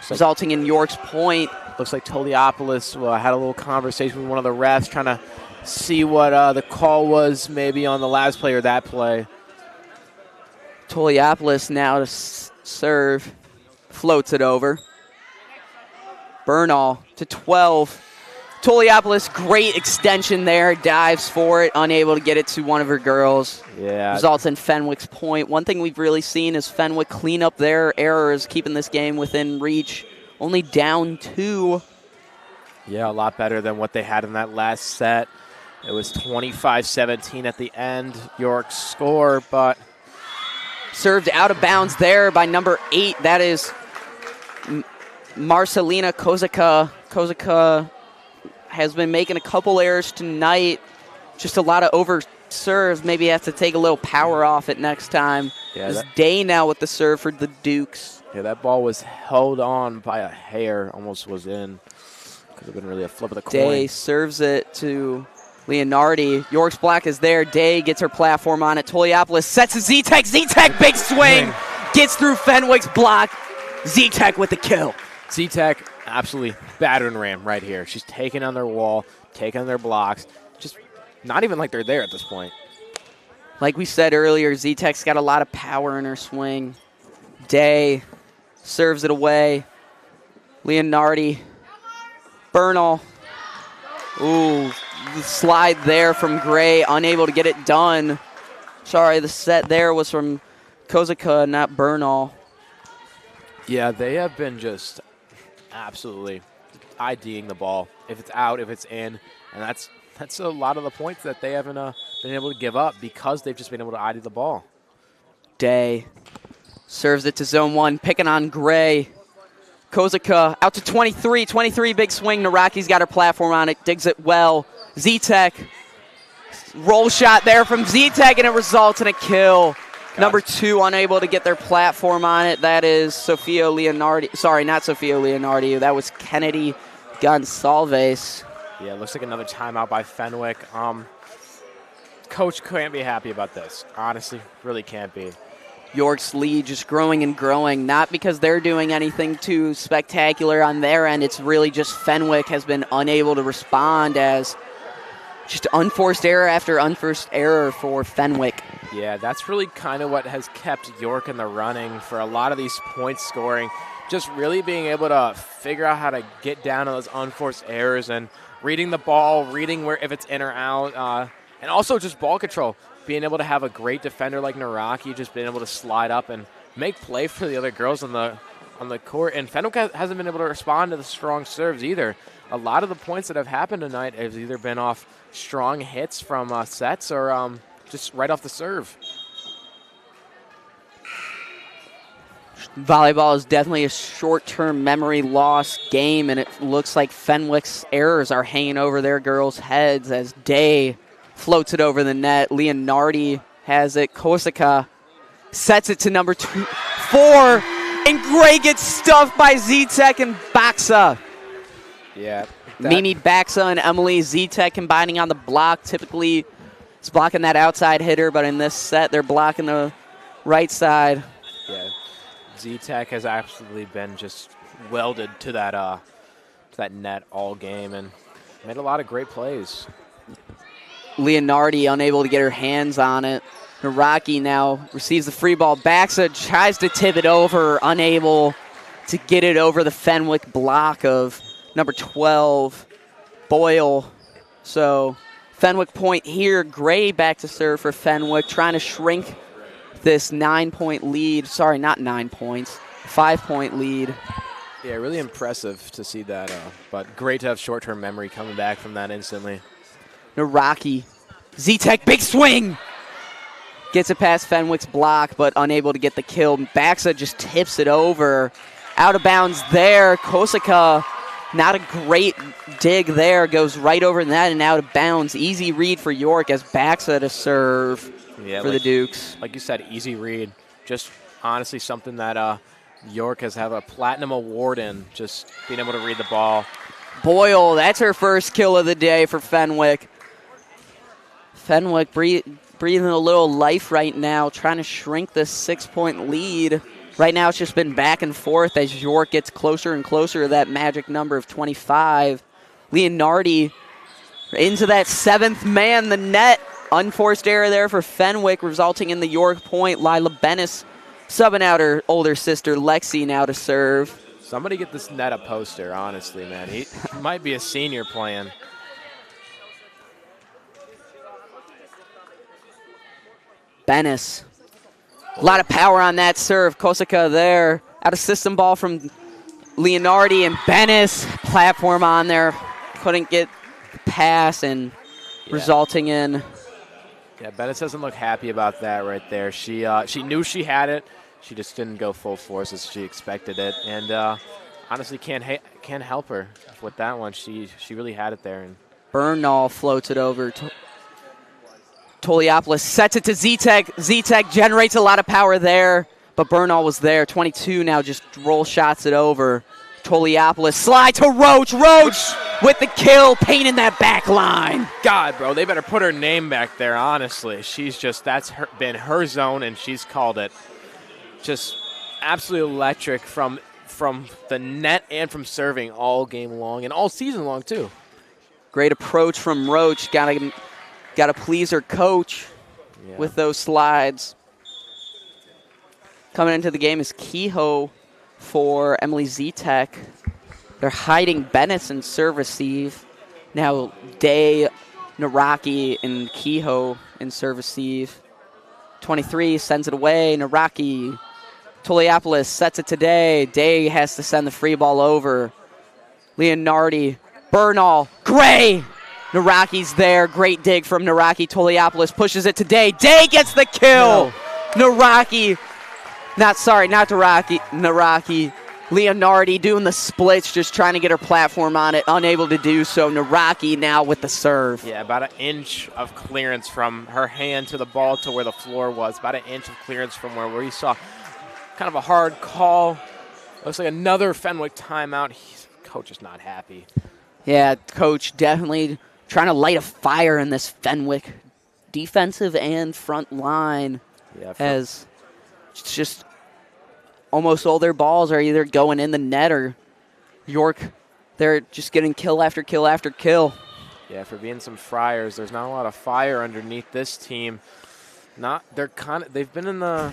resulting in York's point. Looks like Toliopoulos had a little conversation with one of the refs, trying to see what the call was maybe on the last play or that play. Toliopoulos now to serve. Floats it over. Bernal to 12. Toliopoulos, great extension there. Dives for it, unable to get it to one of her girls. Yeah. Results in Fenwick's point. One thing we've really seen is Fenwick clean up their errors, keeping this game within reach. Only down 2. Yeah, a lot better than what they had in that last set. It was 25-17 at the end, York's score, but served out of bounds there by number 8. That is Marcelina Kozaka. Kozaka has been making a couple errors tonight. Just a lot of over serves. Maybe have to take a little power off it next time. Yeah, it's Day now with the serve for the Dukes. Yeah, that ball was held on by a hair. Almost was in. Could have been really a flip of the coin. Day serves it to Leonardi. York's block is there. Day gets her platform on it. Toliopoulos sets a Z-Tech. Z-Tech, big swing. Gets through Fenwick's block. Z-Tech with the kill. Z-Tech absolutely battering ram right here. She's taking on their wall, taking on their blocks. Just not even like they're there at this point. Like we said earlier, Z-Tech's got a lot of power in her swing. Day serves it away. Leonardi. Bernal. Ooh, the slide there from Gray. Unable to get it done. Sorry, the set there was from Kozaka, not Bernal. Yeah, they have been just absolutely IDing the ball. If it's out, if it's in. And that's a lot of the points that they haven't been able to give up because they've just been able to ID the ball. Day Serves it to zone 1, picking on Gray. Kozika out to 23. 23, big swing. Naraki's got her platform on it, digs it well. Z-Tech, roll shot there from Z-Tech, and it results in a kill. Number 2 unable to get their platform on it. That is Sofia Leonardi. Sorry, not Sofia Leonardi. That was Kennedy Gonsalves. Yeah, it looks like another timeout by Fenwick. Coach can't be happy about this. Honestly, really can't be. York's lead just growing and growing, not because they're doing anything too spectacular on their end. It's really just Fenwick has been unable to respond, as just unforced error after unforced error for Fenwick. Yeah, that's really kind of what has kept York in the running for a lot of these points scoring. Just really being able to figure out how to get down to those unforced errors and reading the ball, reading where if it's in or out, and also just ball control. Being able to have a great defender like Naraki, just being able to slide up and make play for the other girls on the court. And Fenwick hasn't been able to respond to the strong serves either. A lot of the points that have happened tonight have either been off strong hits from sets or just right off the serve. Volleyball is definitely a short-term memory loss game, and it looks like Fenwick's errors are hanging over their girls' heads as Day floats it over the net. Leonardi has it. Kosaka sets it to number 4, and Gray gets stuffed by Z-Tech and Baxa. Yeah. Mimi Baxa and Emily Z-Tech combining on the block. Typically, it's blocking that outside hitter, but in this set, they're blocking the right side. Yeah. Z-Tech has absolutely been just welded to that net all game and made a lot of great plays. Leonardi unable to get her hands on it. Naraki now receives the free ball. Baxa tries to tip it over, unable to get it over the Fenwick block of number 12, Boyle. So Fenwick point here. Gray back to serve for Fenwick, trying to shrink this 9-point lead. Sorry, not 9 points. 5-point lead. Yeah, really impressive to see that, but great to have short-term memory coming back from that instantly. Naraki, Z-Tech, big swing! Gets it past Fenwick's block, but unable to get the kill. Baxa just tips it over. Out of bounds there. Kosaka, not a great dig there. Goes right over the net and out of bounds. Easy read for York as Baxa to serve for the Dukes. Like you said, easy read. Just honestly something that York has had a platinum award in, just being able to read the ball. Boyle, that's her first kill of the day for Fenwick. Fenwick breathing a little life right now, trying to shrink this 6-point lead. Right now it's just been back and forth as York gets closer and closer to that magic number of 25. Leonardi into that 7th man, the net. Unforced error there for Fenwick, resulting in the York point. Lila Bennis subbing out her older sister Lexi now to serve. Somebody get this net a poster, honestly, man. He might be a senior playing. Bennis. A lot of power on that serve. Kosaka there. Out of system ball from Leonardi, and Bennis. Platform on there. Couldn't get the pass, and resulting in... Yeah, Bennis doesn't look happy about that right there. She knew she had it. She just didn't go full force as she expected it. And honestly, can't help her with that one. She really had it there. And Bernal floats it over. Toliopoulos sets it to Z-Tech. Z-Tech generates a lot of power there, but Bernal was there. 22 now just roll shots it over. Toliopoulos slide to Roach. Roach with the kill, painting that back line. God, bro, they better put her name back there, honestly. She's just, been her zone, and she's called it. Just absolutely electric from the net and from serving all game long and all season long, too. Great approach from Roach. Got to please her coach with those slides. Coming into the game is Kehoe for Emily Z-Tech. They're hiding Bennis in serve receive. Now Day, Naraki, and Kehoe in serve receive. 23 sends it away. Naraki. Toliopoulos sets it to Day. Day has to send the free ball over. Leonardi. Bernal. Gray. Naraki's there. Great dig from Naraki. Toliopoulos pushes it to Day. Day gets the kill. No. Naraki Not Naraki. Leonardi doing the splits, just trying to get her platform on it, unable to do so. Naraki now with the serve. Yeah, about an inch of clearance from her hand to the ball to where the floor was. About an inch of clearance from where you saw kind of a hard call. Looks like another Fenwick timeout. Coach is not happy. Yeah, coach definitely trying to light a fire in this Fenwick defensive and front line. Yeah, as it's just almost all their balls are either going in the net or York, they're just getting kill after kill after kill. Yeah, for being some Friars, there's not a lot of fire underneath this team. They've been in the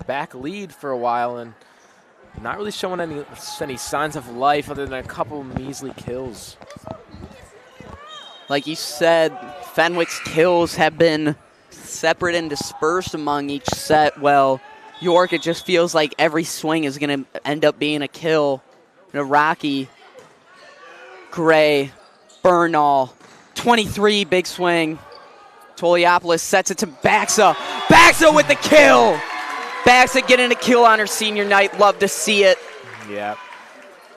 back lead for a while and not really showing any signs of life other than a couple measly kills. Like you said, Fenwick's kills have been separate and dispersed among each set. Well, York, it just feels like every swing is going to end up being a kill. Naraki, Gray, Bernal, 23, big swing. Toliopoulos sets it to Baxa. Baxa with the kill! Baxa getting a kill on her senior night. Love to see it. Yeah.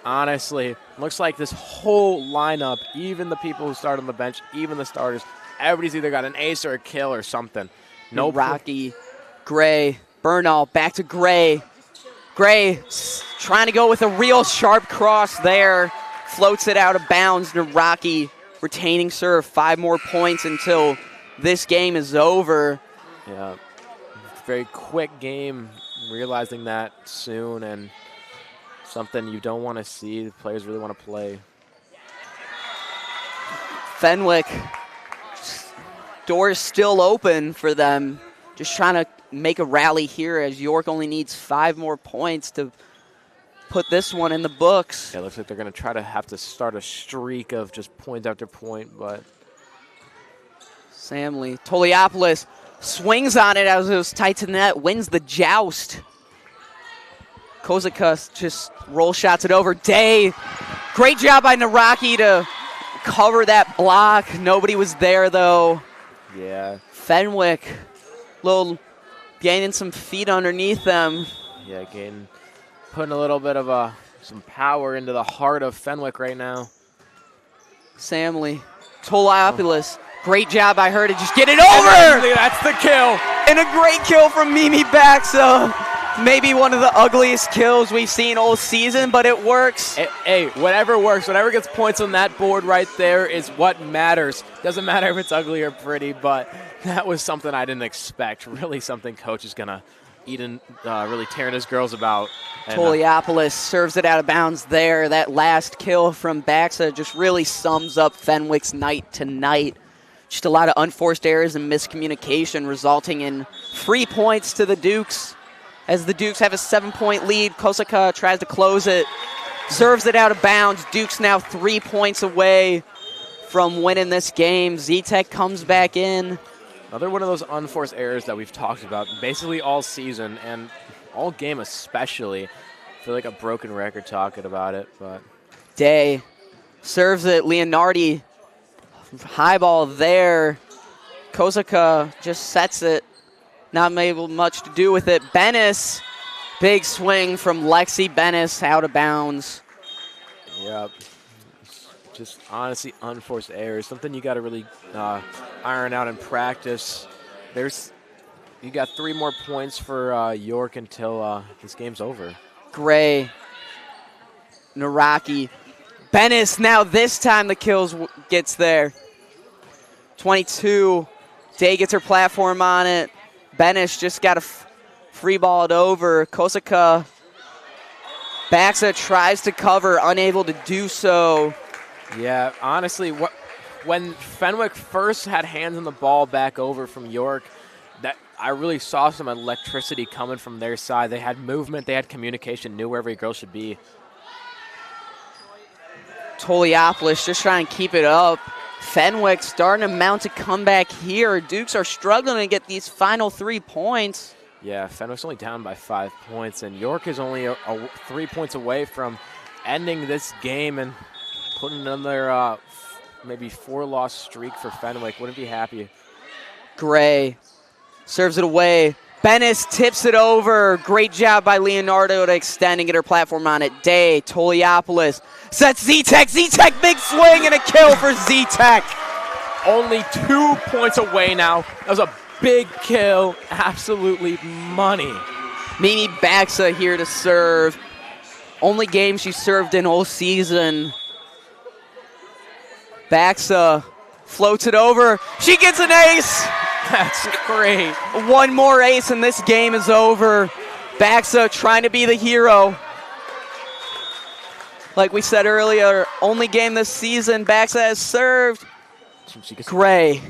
Honestly, looks like this whole lineup, even the people who start on the bench, even the starters, everybody's either got an ace or a kill or something. No Rocky, Gray, Bernal, back to Gray. Gray trying to go with a real sharp cross there. Floats it out of bounds. Naraki retaining serve. 5 more points until this game is over. Yeah. Very quick game, realizing that soon, and something you don't want to see. The players really want to play. Fenwick, doors still open for them. Just trying to make a rally here as York only needs 5 more points to put this one in the books. Yeah, it looks like they're going to have to start a streak of just point after point, but Samley, Toliopoulos swings on it as it was tight to the net, wins the joust. Kozaka just roll shots it over. Day, great job by Naraki to cover that block. Nobody was there though. yeah. Fenwick, gaining some feet underneath them. Yeah, putting a little bit of some power into the heart of Fenwick right now. Samley, Toliopoulos, great job by her to just get it over! That's the kill! And a great kill from Mimi Baxa. Maybe one of the ugliest kills we've seen all season, but it works. Hey, whatever works, whatever gets points on that board right there is what matters. Doesn't matter if it's ugly or pretty, but that was something I didn't expect. Really something coach is going to really tearing his girls about. Toliopoulos serves it out of bounds there. That last kill from Baxa just really sums up Fenwick's night tonight. Just a lot of unforced errors and miscommunication resulting in free points to the Dukes. As the Dukes have a 7-point lead, Kosaka tries to close it, serves it out of bounds. Dukes now 3 points away from winning this game. Z-Tech comes back in. Another one of those unforced errors that we've talked about basically all season and all game especially. I feel like a broken record talking about it, but Day serves it. Leonardi, high ball there. Kosaka just sets it. Not able much to do with it. Bennis, big swing from Lexi Bennis out of bounds. Yep. Just honestly unforced errors. Something you got to really iron out in practice. You got 3 more points for York until this game's over. Gray, Naraki, Bennis. Now this time the kills gets there. 22. Day gets her platform on it. Bennis just got a free ball it over. Kosaka, Baxa tries to cover, unable to do so. Yeah, honestly, when Fenwick first had hands on the ball back over from York, that I really saw some electricity coming from their side. They had movement, they had communication, knew where every girl should be. Toliopoulos just trying to keep it up. Fenwick starting to mount a comeback here. Dukes are struggling to get these final 3 points. Yeah, Fenwick's only down by 5 points, and York is only 3 points away from ending this game and putting another maybe 4-loss streak for Fenwick. Wouldn't be happy. Gray serves it away. Bennis tips it over. Great job by Leonardo to extend and get her platform on it. Day, Toliopoulos sets Z-Tech. Z-Tech, big swing and a kill for Z-Tech. Only 2 points away now. That was a big kill. Absolutely money. Mimi Baxa here to serve. Only game she served in all season. Baxa floats it over. She gets an ace. That's great. One more ace and this game is over. Baxa trying to be the hero. Like we said earlier, only game this season Baxa has served. Gray.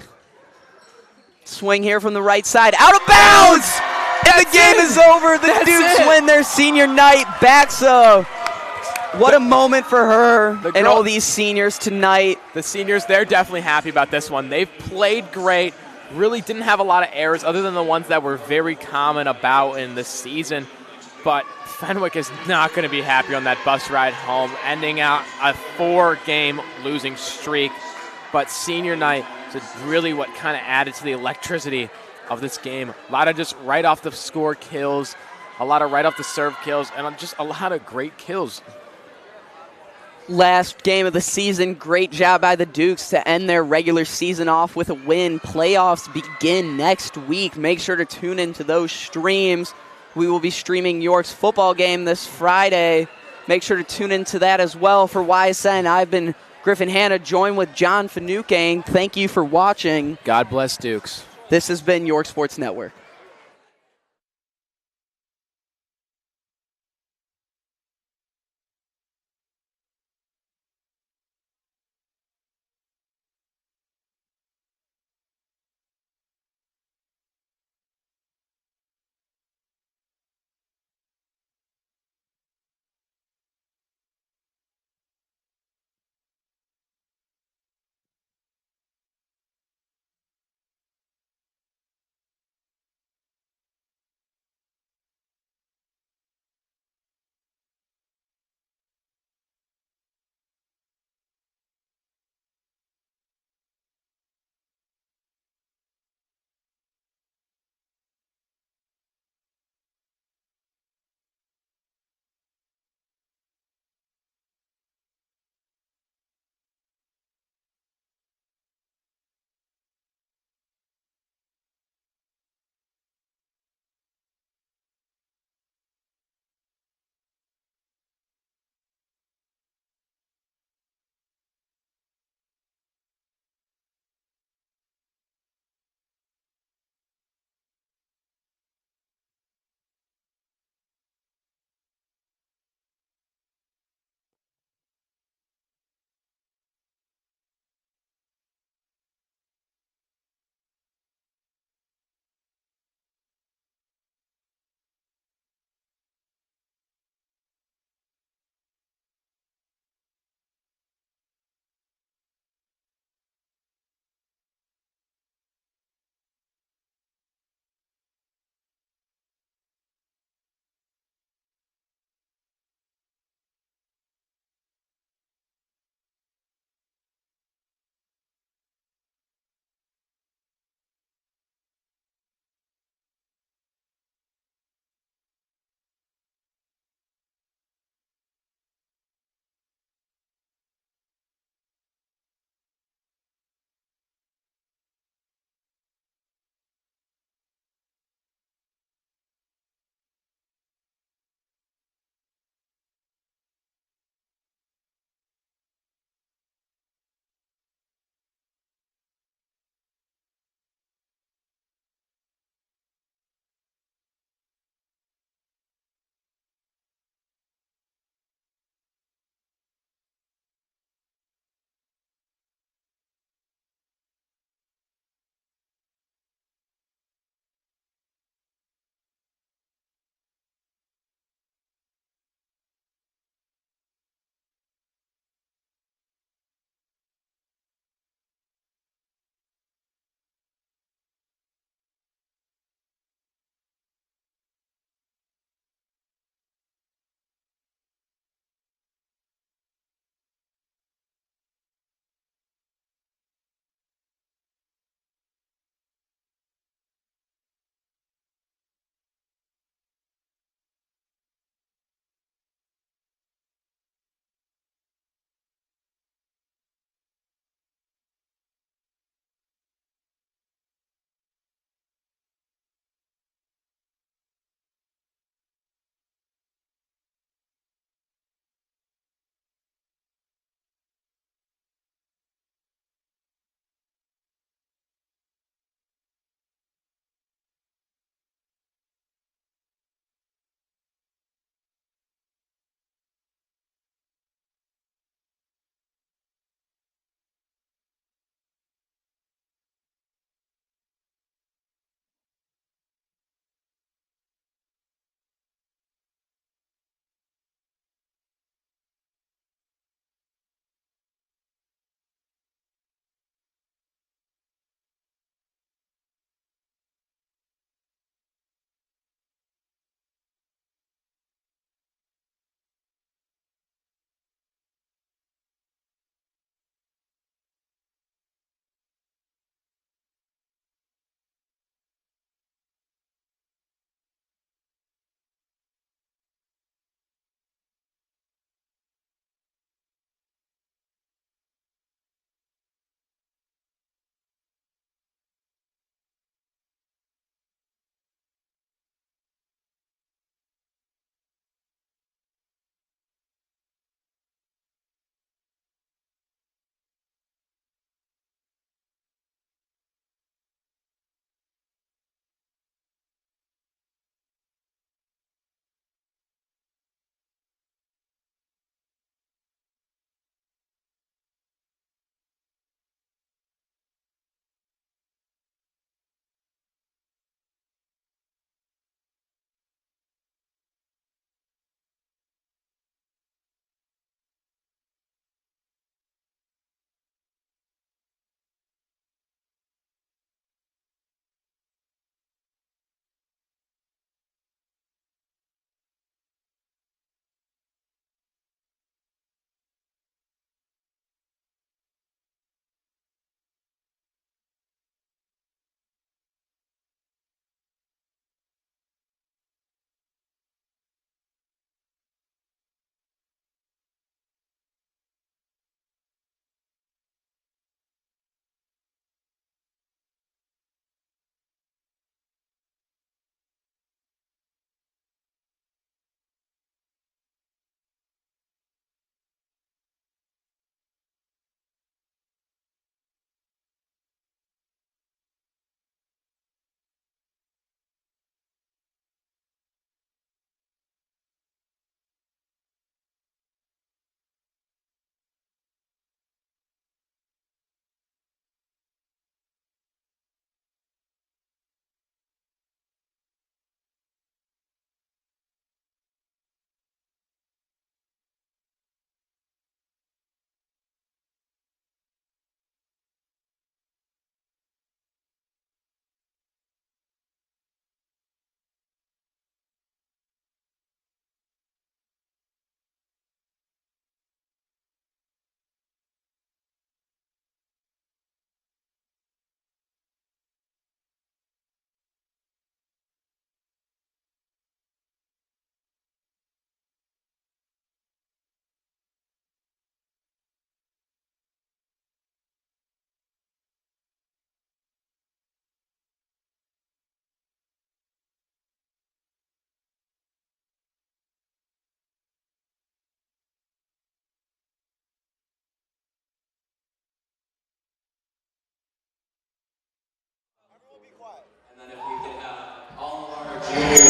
Swing here from the right side. Out of bounds! And the game is over. The Dukes win their senior night. Baxa. What a moment for her and all these seniors tonight. The seniors, they're definitely happy about this one. They've played great. Really didn't have a lot of errors other than the ones that were very common about in this season. But Fenwick is not going to be happy on that bus ride home, ending out a 4-game losing streak. But senior night is really what kind of added to the electricity of this game. A lot of just right off the score kills, a lot of right off the serve kills, and just a lot of great kills. Last game of the season, great job by the Dukes to end their regular season off with a win. Playoffs begin next week. Make sure to tune into those streams. We will be streaming York's football game this Friday. Make sure to tune into that as well. For YSN, I've been Griffin Hanna, joined with John Finucane. Thank you for watching. God bless Dukes. This has been York Sports Network.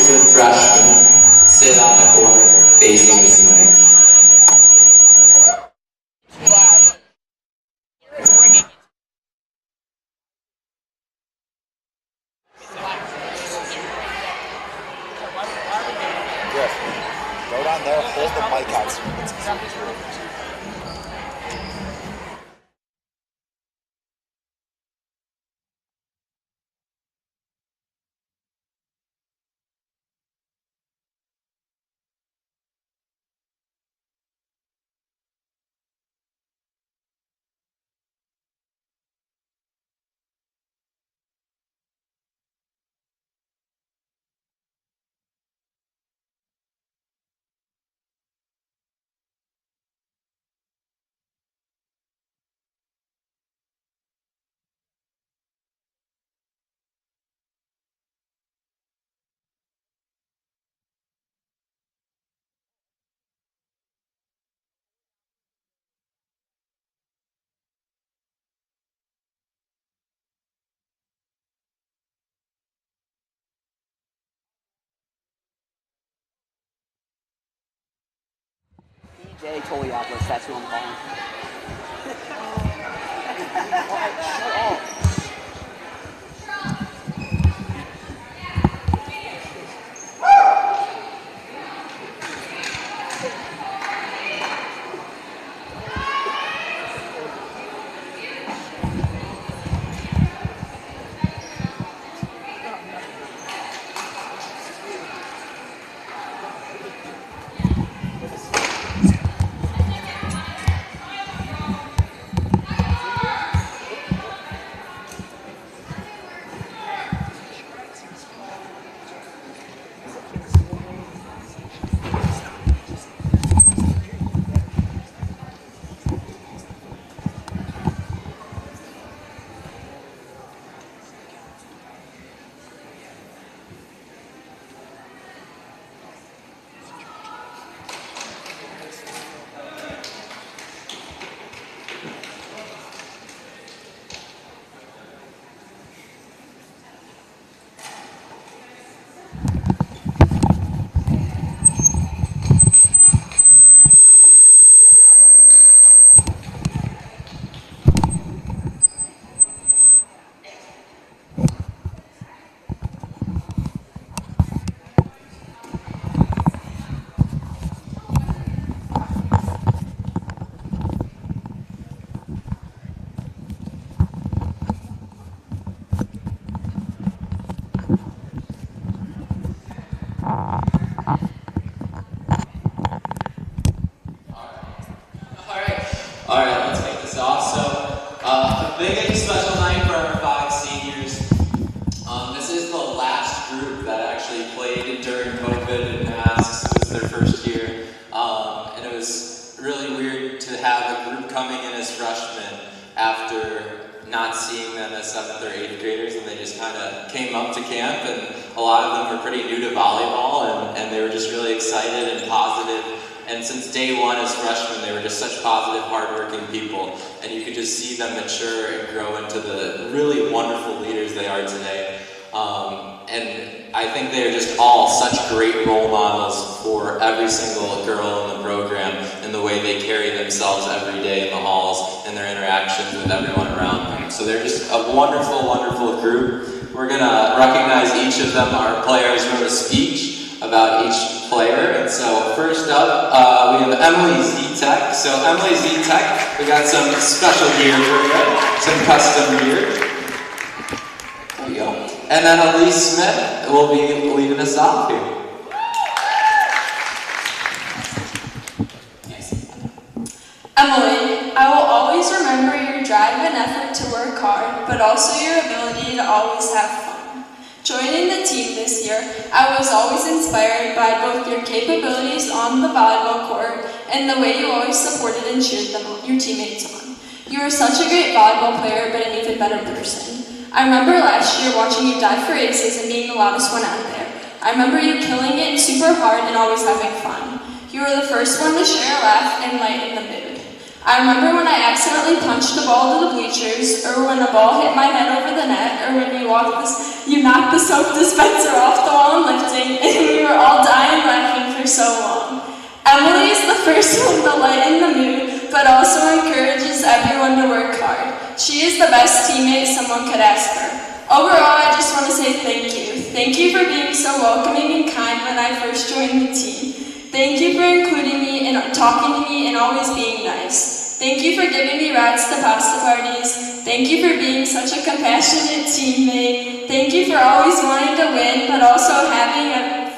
seniors and freshmen sit on the court facing the stage. Griffin, go down there, hold the mic out so you can see. DJ Toliopoulos, that's who I'm calling. Alright, let's kick this off. So, a big and special night for our 5 seniors. This is the last group that actually played during COVID and masks. It was their first year. And it was really weird to have a group coming in as freshmen after not seeing them as 7th or 8th graders, and they just kind of came up to camp, and a lot of them were pretty new to volleyball, and they were just really excited and positive. And since day one as freshmen, they were just such positive, hardworking people, and you could just see them mature and grow into the really wonderful leaders they are today. And I think they are just all such great role models for every single girl in the program in the way they carry themselves every day in the halls and their interactions with everyone around them. So they're just a wonderful, wonderful group. We're gonna recognize each of them. Our players wrote a speech about each player. And so first up, we have Emily Z-Tech. So Emily Z-Tech, we got some special gear for you, some custom gear. There you go. And then Elise Smith will be leading us off here. Emily, I will always remember your drive and effort to work hard, but also your ability to always have fun. Joining the team this year, I was always inspired by both your capabilities on the volleyball court and the way you always supported and cheered your teammates on. You were such a great volleyball player, but an even better person. I remember last year watching you dive for aces and being the loudest one out there. I remember you killing it super hard and always having fun. You were the first one to share a laugh and lighten the mood. I remember when I accidentally punched the ball to the bleachers, or when the ball hit my head over the net, or when you knocked the soap dispenser off the wall in lifting, and we were all dying laughing for so long. Emily is the first one to lighten the mood, but also encourages everyone to work hard. She is the best teammate someone could ask for. Overall, I just want to say thank you. Thank you for being so welcoming and kind when I first joined the team. Thank you for including me and talking to me and always being nice. Thank you for giving me rides to pasta parties. Thank you for being such a compassionate teammate. Thank you for always wanting to win, but also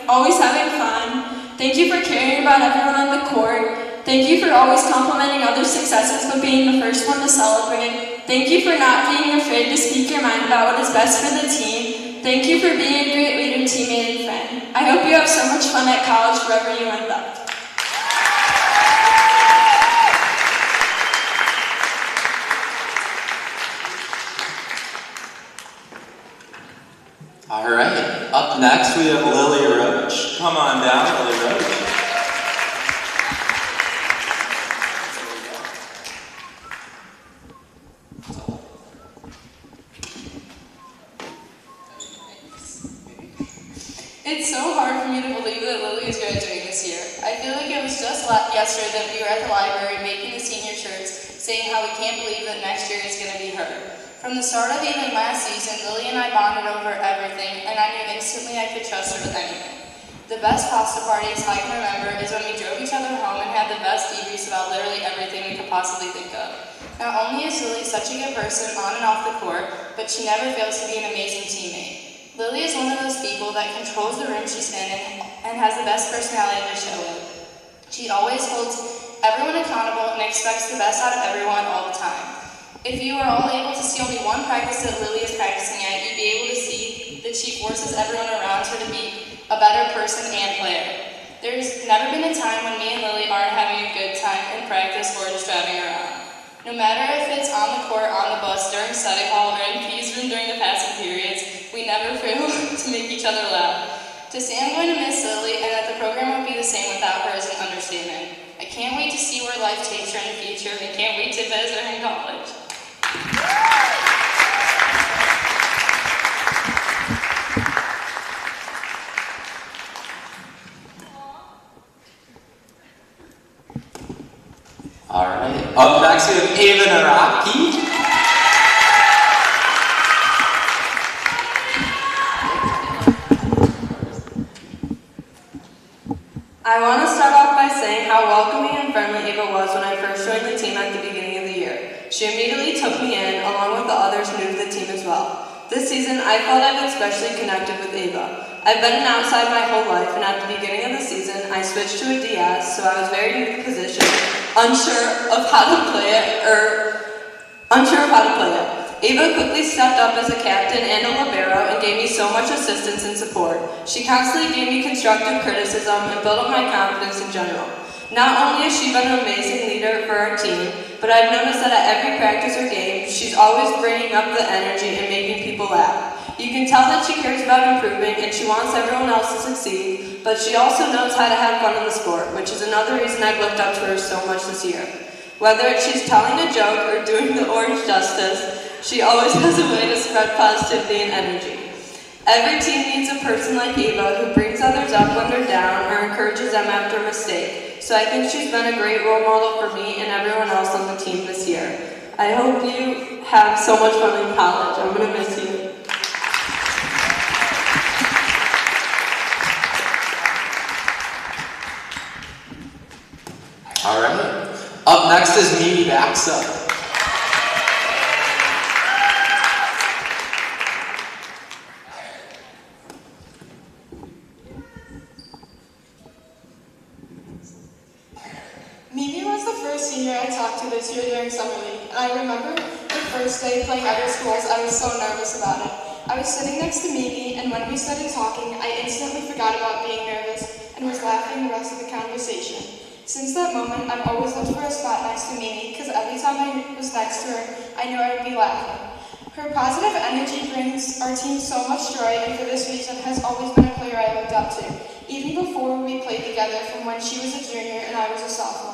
always having fun. Thank you for caring about everyone on the court. Thank you for always complimenting other successes, but being the first one to celebrate. Thank you for not being afraid to speak your mind about what is best for the team. Thank you for being a great leader, teammate, and friend. I hope you have so much fun at college wherever you end up. All right, up next we have Lily Roach. Come on down, Lily Roach. It's so hard for me to believe that Lily is graduating this year. I feel like it was just yesterday that we were at the library making the senior shirts, saying how we can't believe that next year is going to be her. From the start of even last season, Lily and I bonded over everything, and I knew instantly I could trust her with anything. The best pasta parties I can remember is when we drove each other home and had the best debriefs about literally everything we could possibly think of. Not only is Lily such a good person on and off the court, but she never fails to be an amazing teammate. Lily is one of those people that controls the room she's in and has the best personality to show it. She always holds everyone accountable and expects the best out of everyone all the time. If you are all able to see only one practice that Lily is practicing at, you'd be able to see that she forces everyone around her to be a better person and player. There's never been a time when me and Lily aren't having a good time in practice or just driving around. No matter if it's on the court, on the bus, during study hall, or in P's room during the passing periods, we never fail to make each other laugh. To say I'm going to miss Lily and that the program won't be the same without her is an understatement. I can't wait to see where life takes her in the future and can't wait to visit her in college. All right, up next we have Ava Naraki. I want to start off by saying how welcoming and friendly Ava was when I first joined the team at the beginning of the year. She immediately took me in, along with the others new to the team as well. This season, I felt I've especially connected with Ava. I've been an outside my whole life, and at the beginning of the season, I switched to a DS, so I was very new to the position, unsure of how to play it. Ava quickly stepped up as a captain and a libero and gave me so much assistance and support. She constantly gave me constructive criticism and built up my confidence in general. Not only has she been an amazing leader for our team, but I've noticed that at every practice or game, she's always bringing up the energy and making people laugh. You can tell that she cares about improving and she wants everyone else to succeed, but she also knows how to have fun in the sport, which is another reason I've looked up to her so much this year. Whether she's telling a joke or doing the orange justice, she always has a way to spread positivity and energy. Every team needs a person like Ava who brings others up when they're down or encourages them after a mistake. So I think she's been a great role model for me and everyone else on the team this year. I hope you have so much fun in college. I'm going to miss you. All right, up next is Mimi Baxa. Mimi was the first senior I talked to this year during summer league, and I remember the first day playing other schools, I was so nervous about it. I was sitting next to Mimi, and when we started talking, I instantly forgot about being nervous and was laughing the rest of the conversation. Since that moment, I've always looked for a spot next to Mimi, because every time I was next to her, I knew I would be laughing. Her positive energy brings our team so much joy, and for this reason has always been a player I looked up to, even before we played together from when she was a junior and I was a sophomore.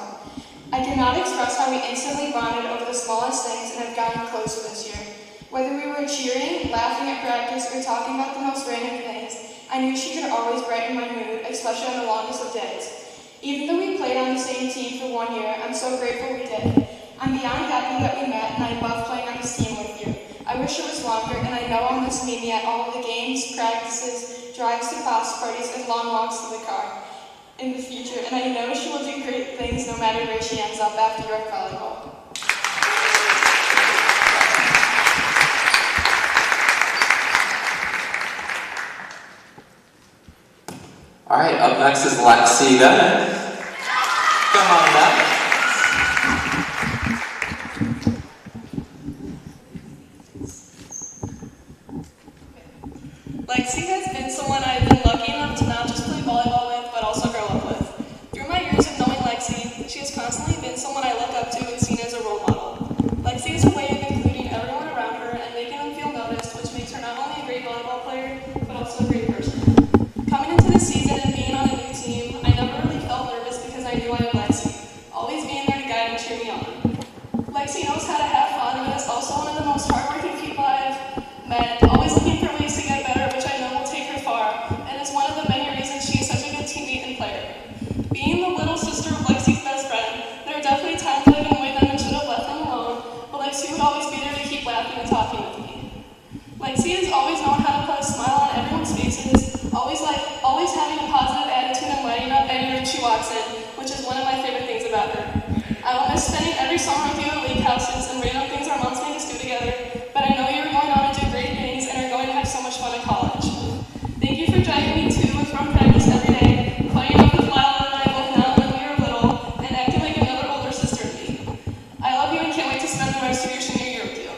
I cannot express how we instantly bonded over the smallest things and have gotten closer this year. Whether we were cheering, laughing at practice, or talking about the most random things, I knew she could always brighten my mood, especially on the longest of days. Even though we played on the same team for 1 year, I'm so grateful we did. I'm beyond happy that we met, and I love playing on this team with you. I wish it was longer, and I know I'll miss Mimi at all of the games, practices, drives to class parties, and long walks to the car in the future, and I know she will do great things no matter where she ends up after York Volleyball. All right, up next is Lexi Bennett. Come on up. Lexi has been someone I've been lucky enough to not just play volleyball with, but also grow up with. Through my years of knowing Lexi, she has constantly been someone I look up to and seen as a role model. Lexi is a way of including everyone around her and making them feel noticed, which makes her not only a great volleyball player, but also a great person. Coming into this season and being on a new team, I never really felt nervous because I knew I had Lexi, always being there to guide and cheer me on. Lexi knows how to have fun and is also one of the most hardworking people I've met, always looking for ways to get better, which I know will take her far, and is one of the many reasons she is such a good teammate and player. Being the little sister of Lexi's best friend, there are definitely times I've annoyed them and should have left them alone, but Lexi would always be there to keep laughing and talking with me. Lexi has always known how to put a smile on everyone's faces, always having a positive attitude and lighting up any room she walks in, which is one of my favorite things about her. I will miss spending every summer with you at lake houses and random things our moms make us do together, but I know you're going on to do great things and are going to have so much fun at college. Thank you for dragging me to and from practice every day, playing up with Lila and I both now when we were little, and acting like another older sister to me. I love you and can't wait to spend the rest of your senior year with you.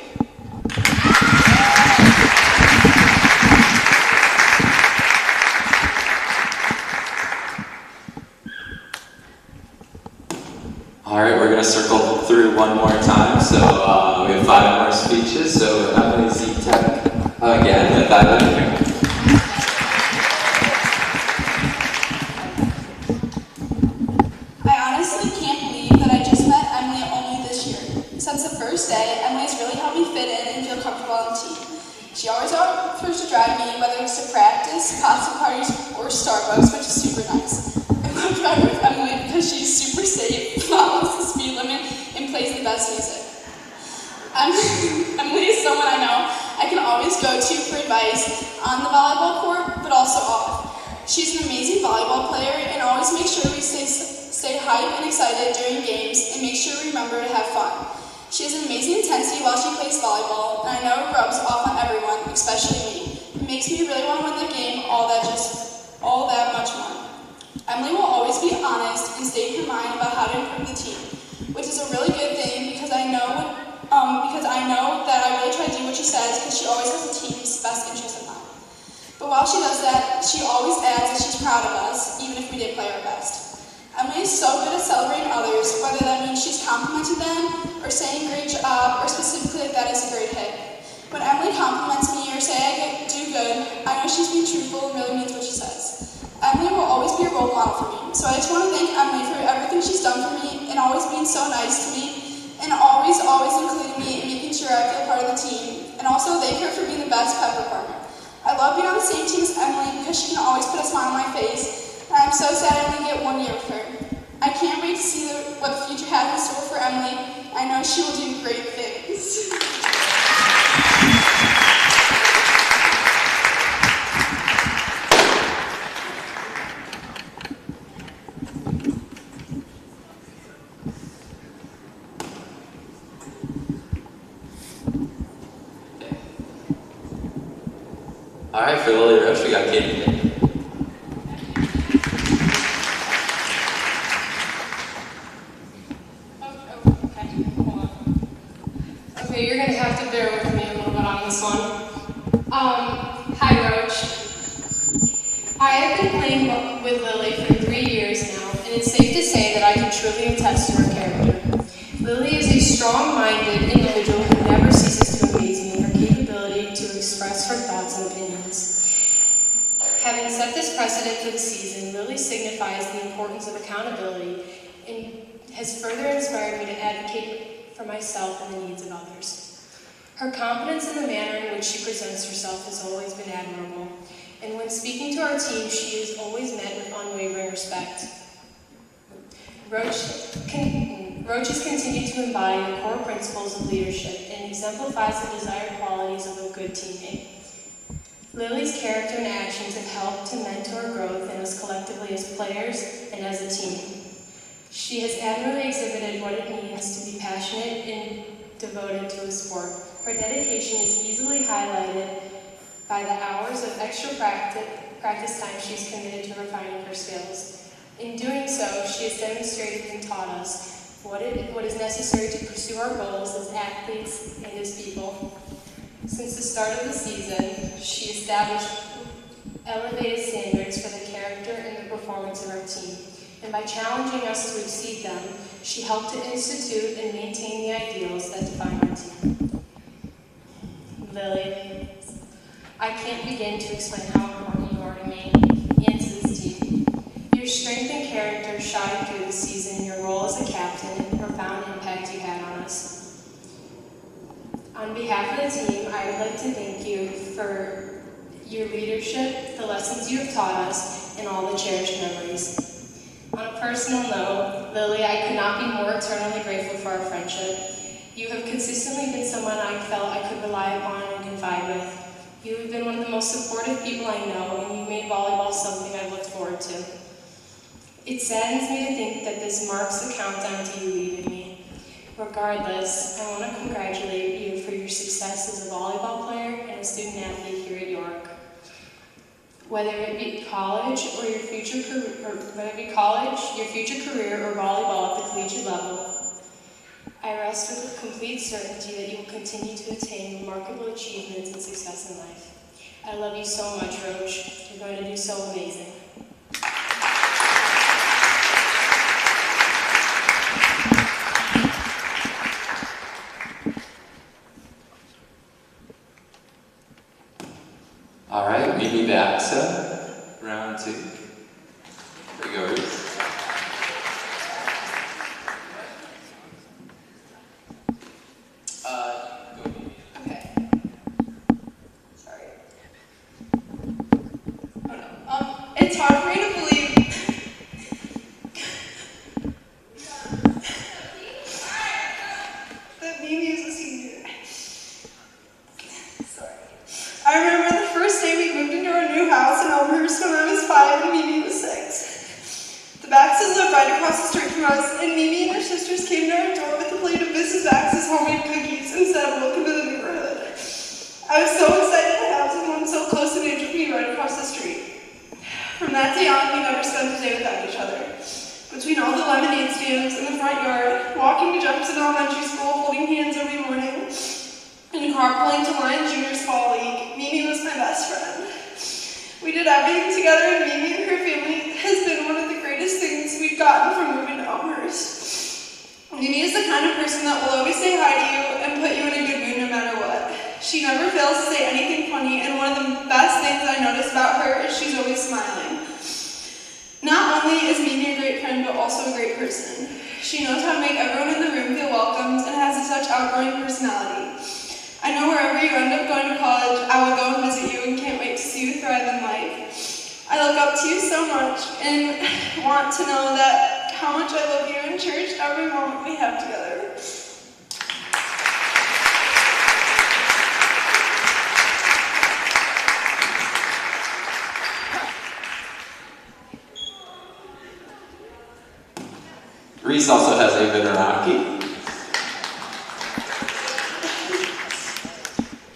All right, we're going to circle through one more time. So we have 5 more speeches. So Emily Z-Tech again with Ivan. I honestly can't believe that I just met Emily only this year. Since the first day, Emily has really helped me fit in and feel comfortable on the team. She always offers to drive me, whether it's to practice, pasta parties, or Starbucks, which is super nice. I love driving with Emily because she's super safe, follows the speed limit, and plays the best music. Emily is someone I know I can always go to for advice on the volleyball court, but also off. She's an amazing volleyball player and always makes sure we stay hype and excited during games and make sure we remember to have fun. She has an amazing intensity while she plays volleyball, and I know it rubs off on everyone, especially me. It makes me really want to win the game all that much more. Emily will always be honest and stay in her mind about how to improve the team, which is a really good thing because I know that I really try to do what she says because she always has the team's best interest in mind. But while she does that, she always adds that she's proud of us, even if we didn't play our best. Emily is so good at celebrating others, whether that means she's complimenting them or saying great job or specifically that is a great hit. When Emily compliments me or say I do good, I know she's being truthful and really means what she says. Emily will always be a role model for me, so I just want to thank Emily for everything she's done for me and always being so nice to me and always including me and making sure I feel part of the team, and also thank her for being the best pepper partner. I love being on the same team as Emily because she can always put a smile on my face, and I'm so sad I only get 1 year with her. I can't wait to see what the future has in store for Emily. I know she will do great things. All right, for Lily Roche, we got Katie. Okay, you're going to have to bear with me a little bit on this one. Hi, Roach. I have been playing with Lily for 3 years now, and it's safe to say that I can truly attest to her character. Lily is a strong-minded individual who never ceases to amaze me in her capability to express her thoughts and opinions. Having set this precedent for the season, Lily signifies the importance of accountability and has further inspired me to advocate for myself and the needs of others. Her confidence in the manner in which she presents herself has always been admirable, and when speaking to our team, she is always met with unwavering respect. Roach has continued to embody the core principles of leadership and exemplifies the desired qualities of a good teammate. Lily's character and actions have helped to mentor growth in us collectively as players and as a team. She has admirably exhibited what it means to be passionate and devoted to a sport. Her dedication is easily highlighted by the hours of extra practice time she has committed to refining her skills. In doing so, she has demonstrated and taught us what is necessary to pursue our goals as athletes and as people. Since the start of the season, she established elevated standards for the character and the performance of our team. And by challenging us to exceed them, she helped to institute and maintain the ideals that define our team. Lily, I can't begin to explain how important you are to me and to this team. Your strength and character shine through the season, your role as a captain, and the profound impact you had on us. On behalf of the team, I would like to thank you for your leadership, the lessons you have taught us, and all the cherished memories. On a personal note, Lily, I could not be more eternally grateful for our friendship. You have consistently been someone I felt I could rely upon and confide with. You have been one of the most supportive people I know, and you've made volleyball something I've looked forward to. It saddens me to think that this marks the countdown to you leaving me. Regardless, I want to congratulate you for your success as a volleyball player and a student athlete here at York. Whether it be college or your future career, or volleyball at the collegiate level, I rest with complete certainty that you will continue to attain remarkable achievements and success in life. I love you so much, Roach. You're going to do so amazing. All right, meet me back, so round two. Here goes. Go Mimi. Okay. Sorry. Oh no. It's hard for me to believe. that Mimi is a senior. Sorry. I remember the first day we moved into our new house in Elmhurst when I was 5 and Mimi was 6. The Baxes lived right across the street from us, and Mimi and her sisters came to our door with a plate of Mrs. Bax's homemade cookies and said, "Welcome to the neighborhood." I was so excited to have someone so close in age with me right across the street. From that day on, we never spent a day without each other. Between all the lemonade stands in the front yard, walking to Jefferson Elementary School, holding hands every morning, and carpooling to Lions Junior's Fall League, Mimi was my best friend. We did everything together, and Mimi and her family has been one of the greatest things we've gotten from moving to Elmhurst. Mimi is the kind of person that will always say hi to you and put you in a good mood no matter what. She never fails to say anything funny, and one of the best things I notice about her is she's always smiling. Not only is Mimi a great friend, but also a great person. She knows how to make everyone in the room feel welcomed and has a such outgoing personality. I know wherever you end up going to college, I will go and visit you and can't wait to see you thrive in life. I look up to you so much and want to know that how much I love you and cherish every moment we have together. Reese also has a Veneraki.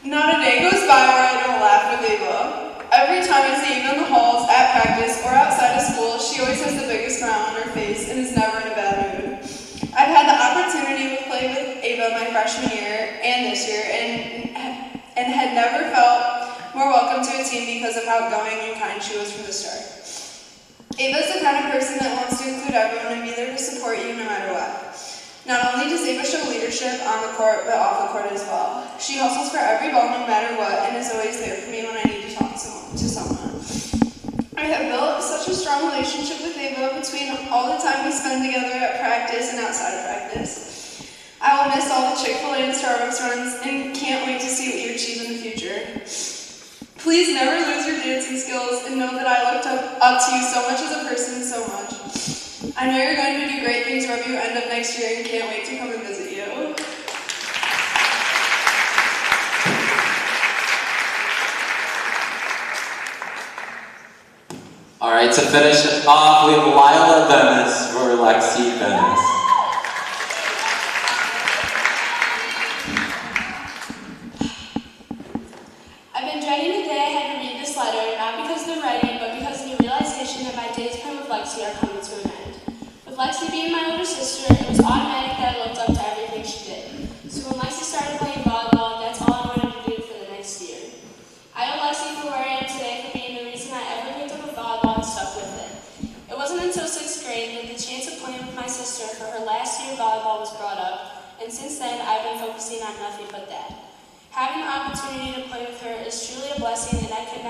Not a day goes by where I don't laugh with Ava. Every time I see Ava in the halls, at practice, or outside of school, she always has the biggest smile on her face and is never in a bad mood. I've had the opportunity to play with Ava my freshman year and this year, and had never felt more welcome to a team because of how outgoing and kind she was from the start. Ava's the kind of person that wants to include everyone and be there to support you no matter what. Not only does Ava show leadership on the court, but off the court as well. She hustles for every ball no matter what, and is always there for me when I need to talk to someone. I have built such a strong relationship with Ava between all the time we spend together at practice and outside of practice. I will miss all the Chick-fil-A and Starbucks runs and can't wait to see what you achieve in the future. Please never lose your dancing skills and know that I looked up to you so much as a person so much. I know you're going to do great things wherever you end up next year and can't wait to come and visit you. All right, to finish it off, we have Lila Venice for Lexi Venice. I've been dreading the day I had to read this letter, not because of the writing, but because of the realization that my days spent with Lexi are coming to an end. With Lexi being my older sister, it was automatic that I looked up to everything she did. So when Lexi started playing volleyball, that's all I wanted to do for the next year. I owe Lexi for where I am today for being the reason I ever picked up a volleyball and stuck with it. It wasn't until 6th grade that the chance of playing with my sister for her last year of volleyball was brought up, and since then I've been focusing on nothing but that. Having the opportunity to play with her is truly a blessing, and I could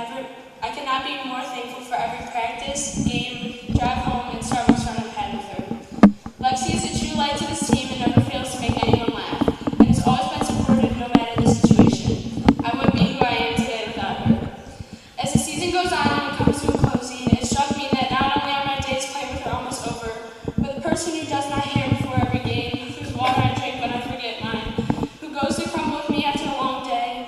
not be more thankful for every practice, game, drive home, and Starbucks run I've had with her. Lexi is a true light to this team and never fails to make anyone laugh, and has always been supportive no matter the situation. I wouldn't be who I am today without her. As the season goes on and it comes to a closing, it struck me that not only are my days playing with her almost over, but the person who does my hair before every game, whose water I drink when I forget mine, who goes to crumble with me after a long day,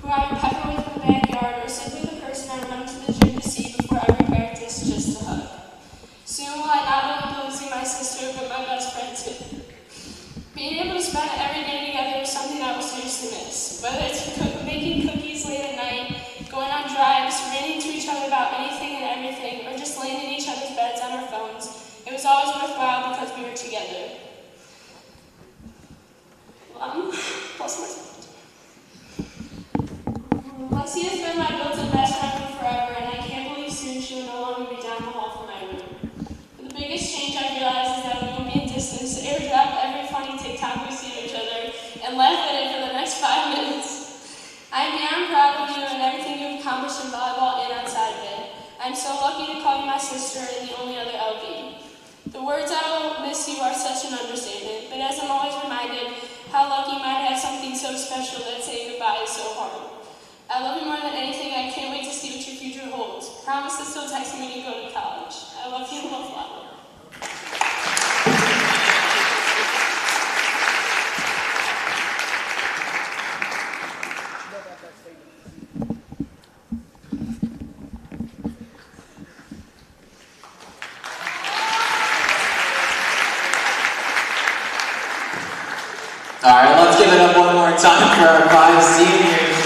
who I would pepper with in the backyard, or simply the person I run to the gym to see before every practice just to hug. Soon will I not only be losing my sister, but my best friend too. Being able to spend every day together is something I will seriously miss. Whether it's making cookies late at night, going on drives, ranting to each other about anything and everything, or just laying in each other's beds on our phones, it was always worthwhile because we were together. Plus my Lexi has been my built-in best friend for forever, and I can't believe soon she will no longer be down the hall from my room. But the biggest change I realized is that we won't be in distance, airdrop every funny TikTok we see of each other, and laugh at it for the next 5 minutes. I am beyond proud of you and everything you've accomplished in volleyball and outside of it. I'm so lucky to call you my sister and the only other LV. The words "I will miss you" are such an understatement, but as I'm always reminded how lucky you might have something so special that saying goodbye is so hard. I love you more than anything. I can't wait to see what your future holds. Promise to still text me when you go to college. I love you, love Lila. All right, let's give it up one more time for our 5 seniors.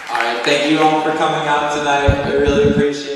All right, thank you all for coming out tonight. I really appreciate it.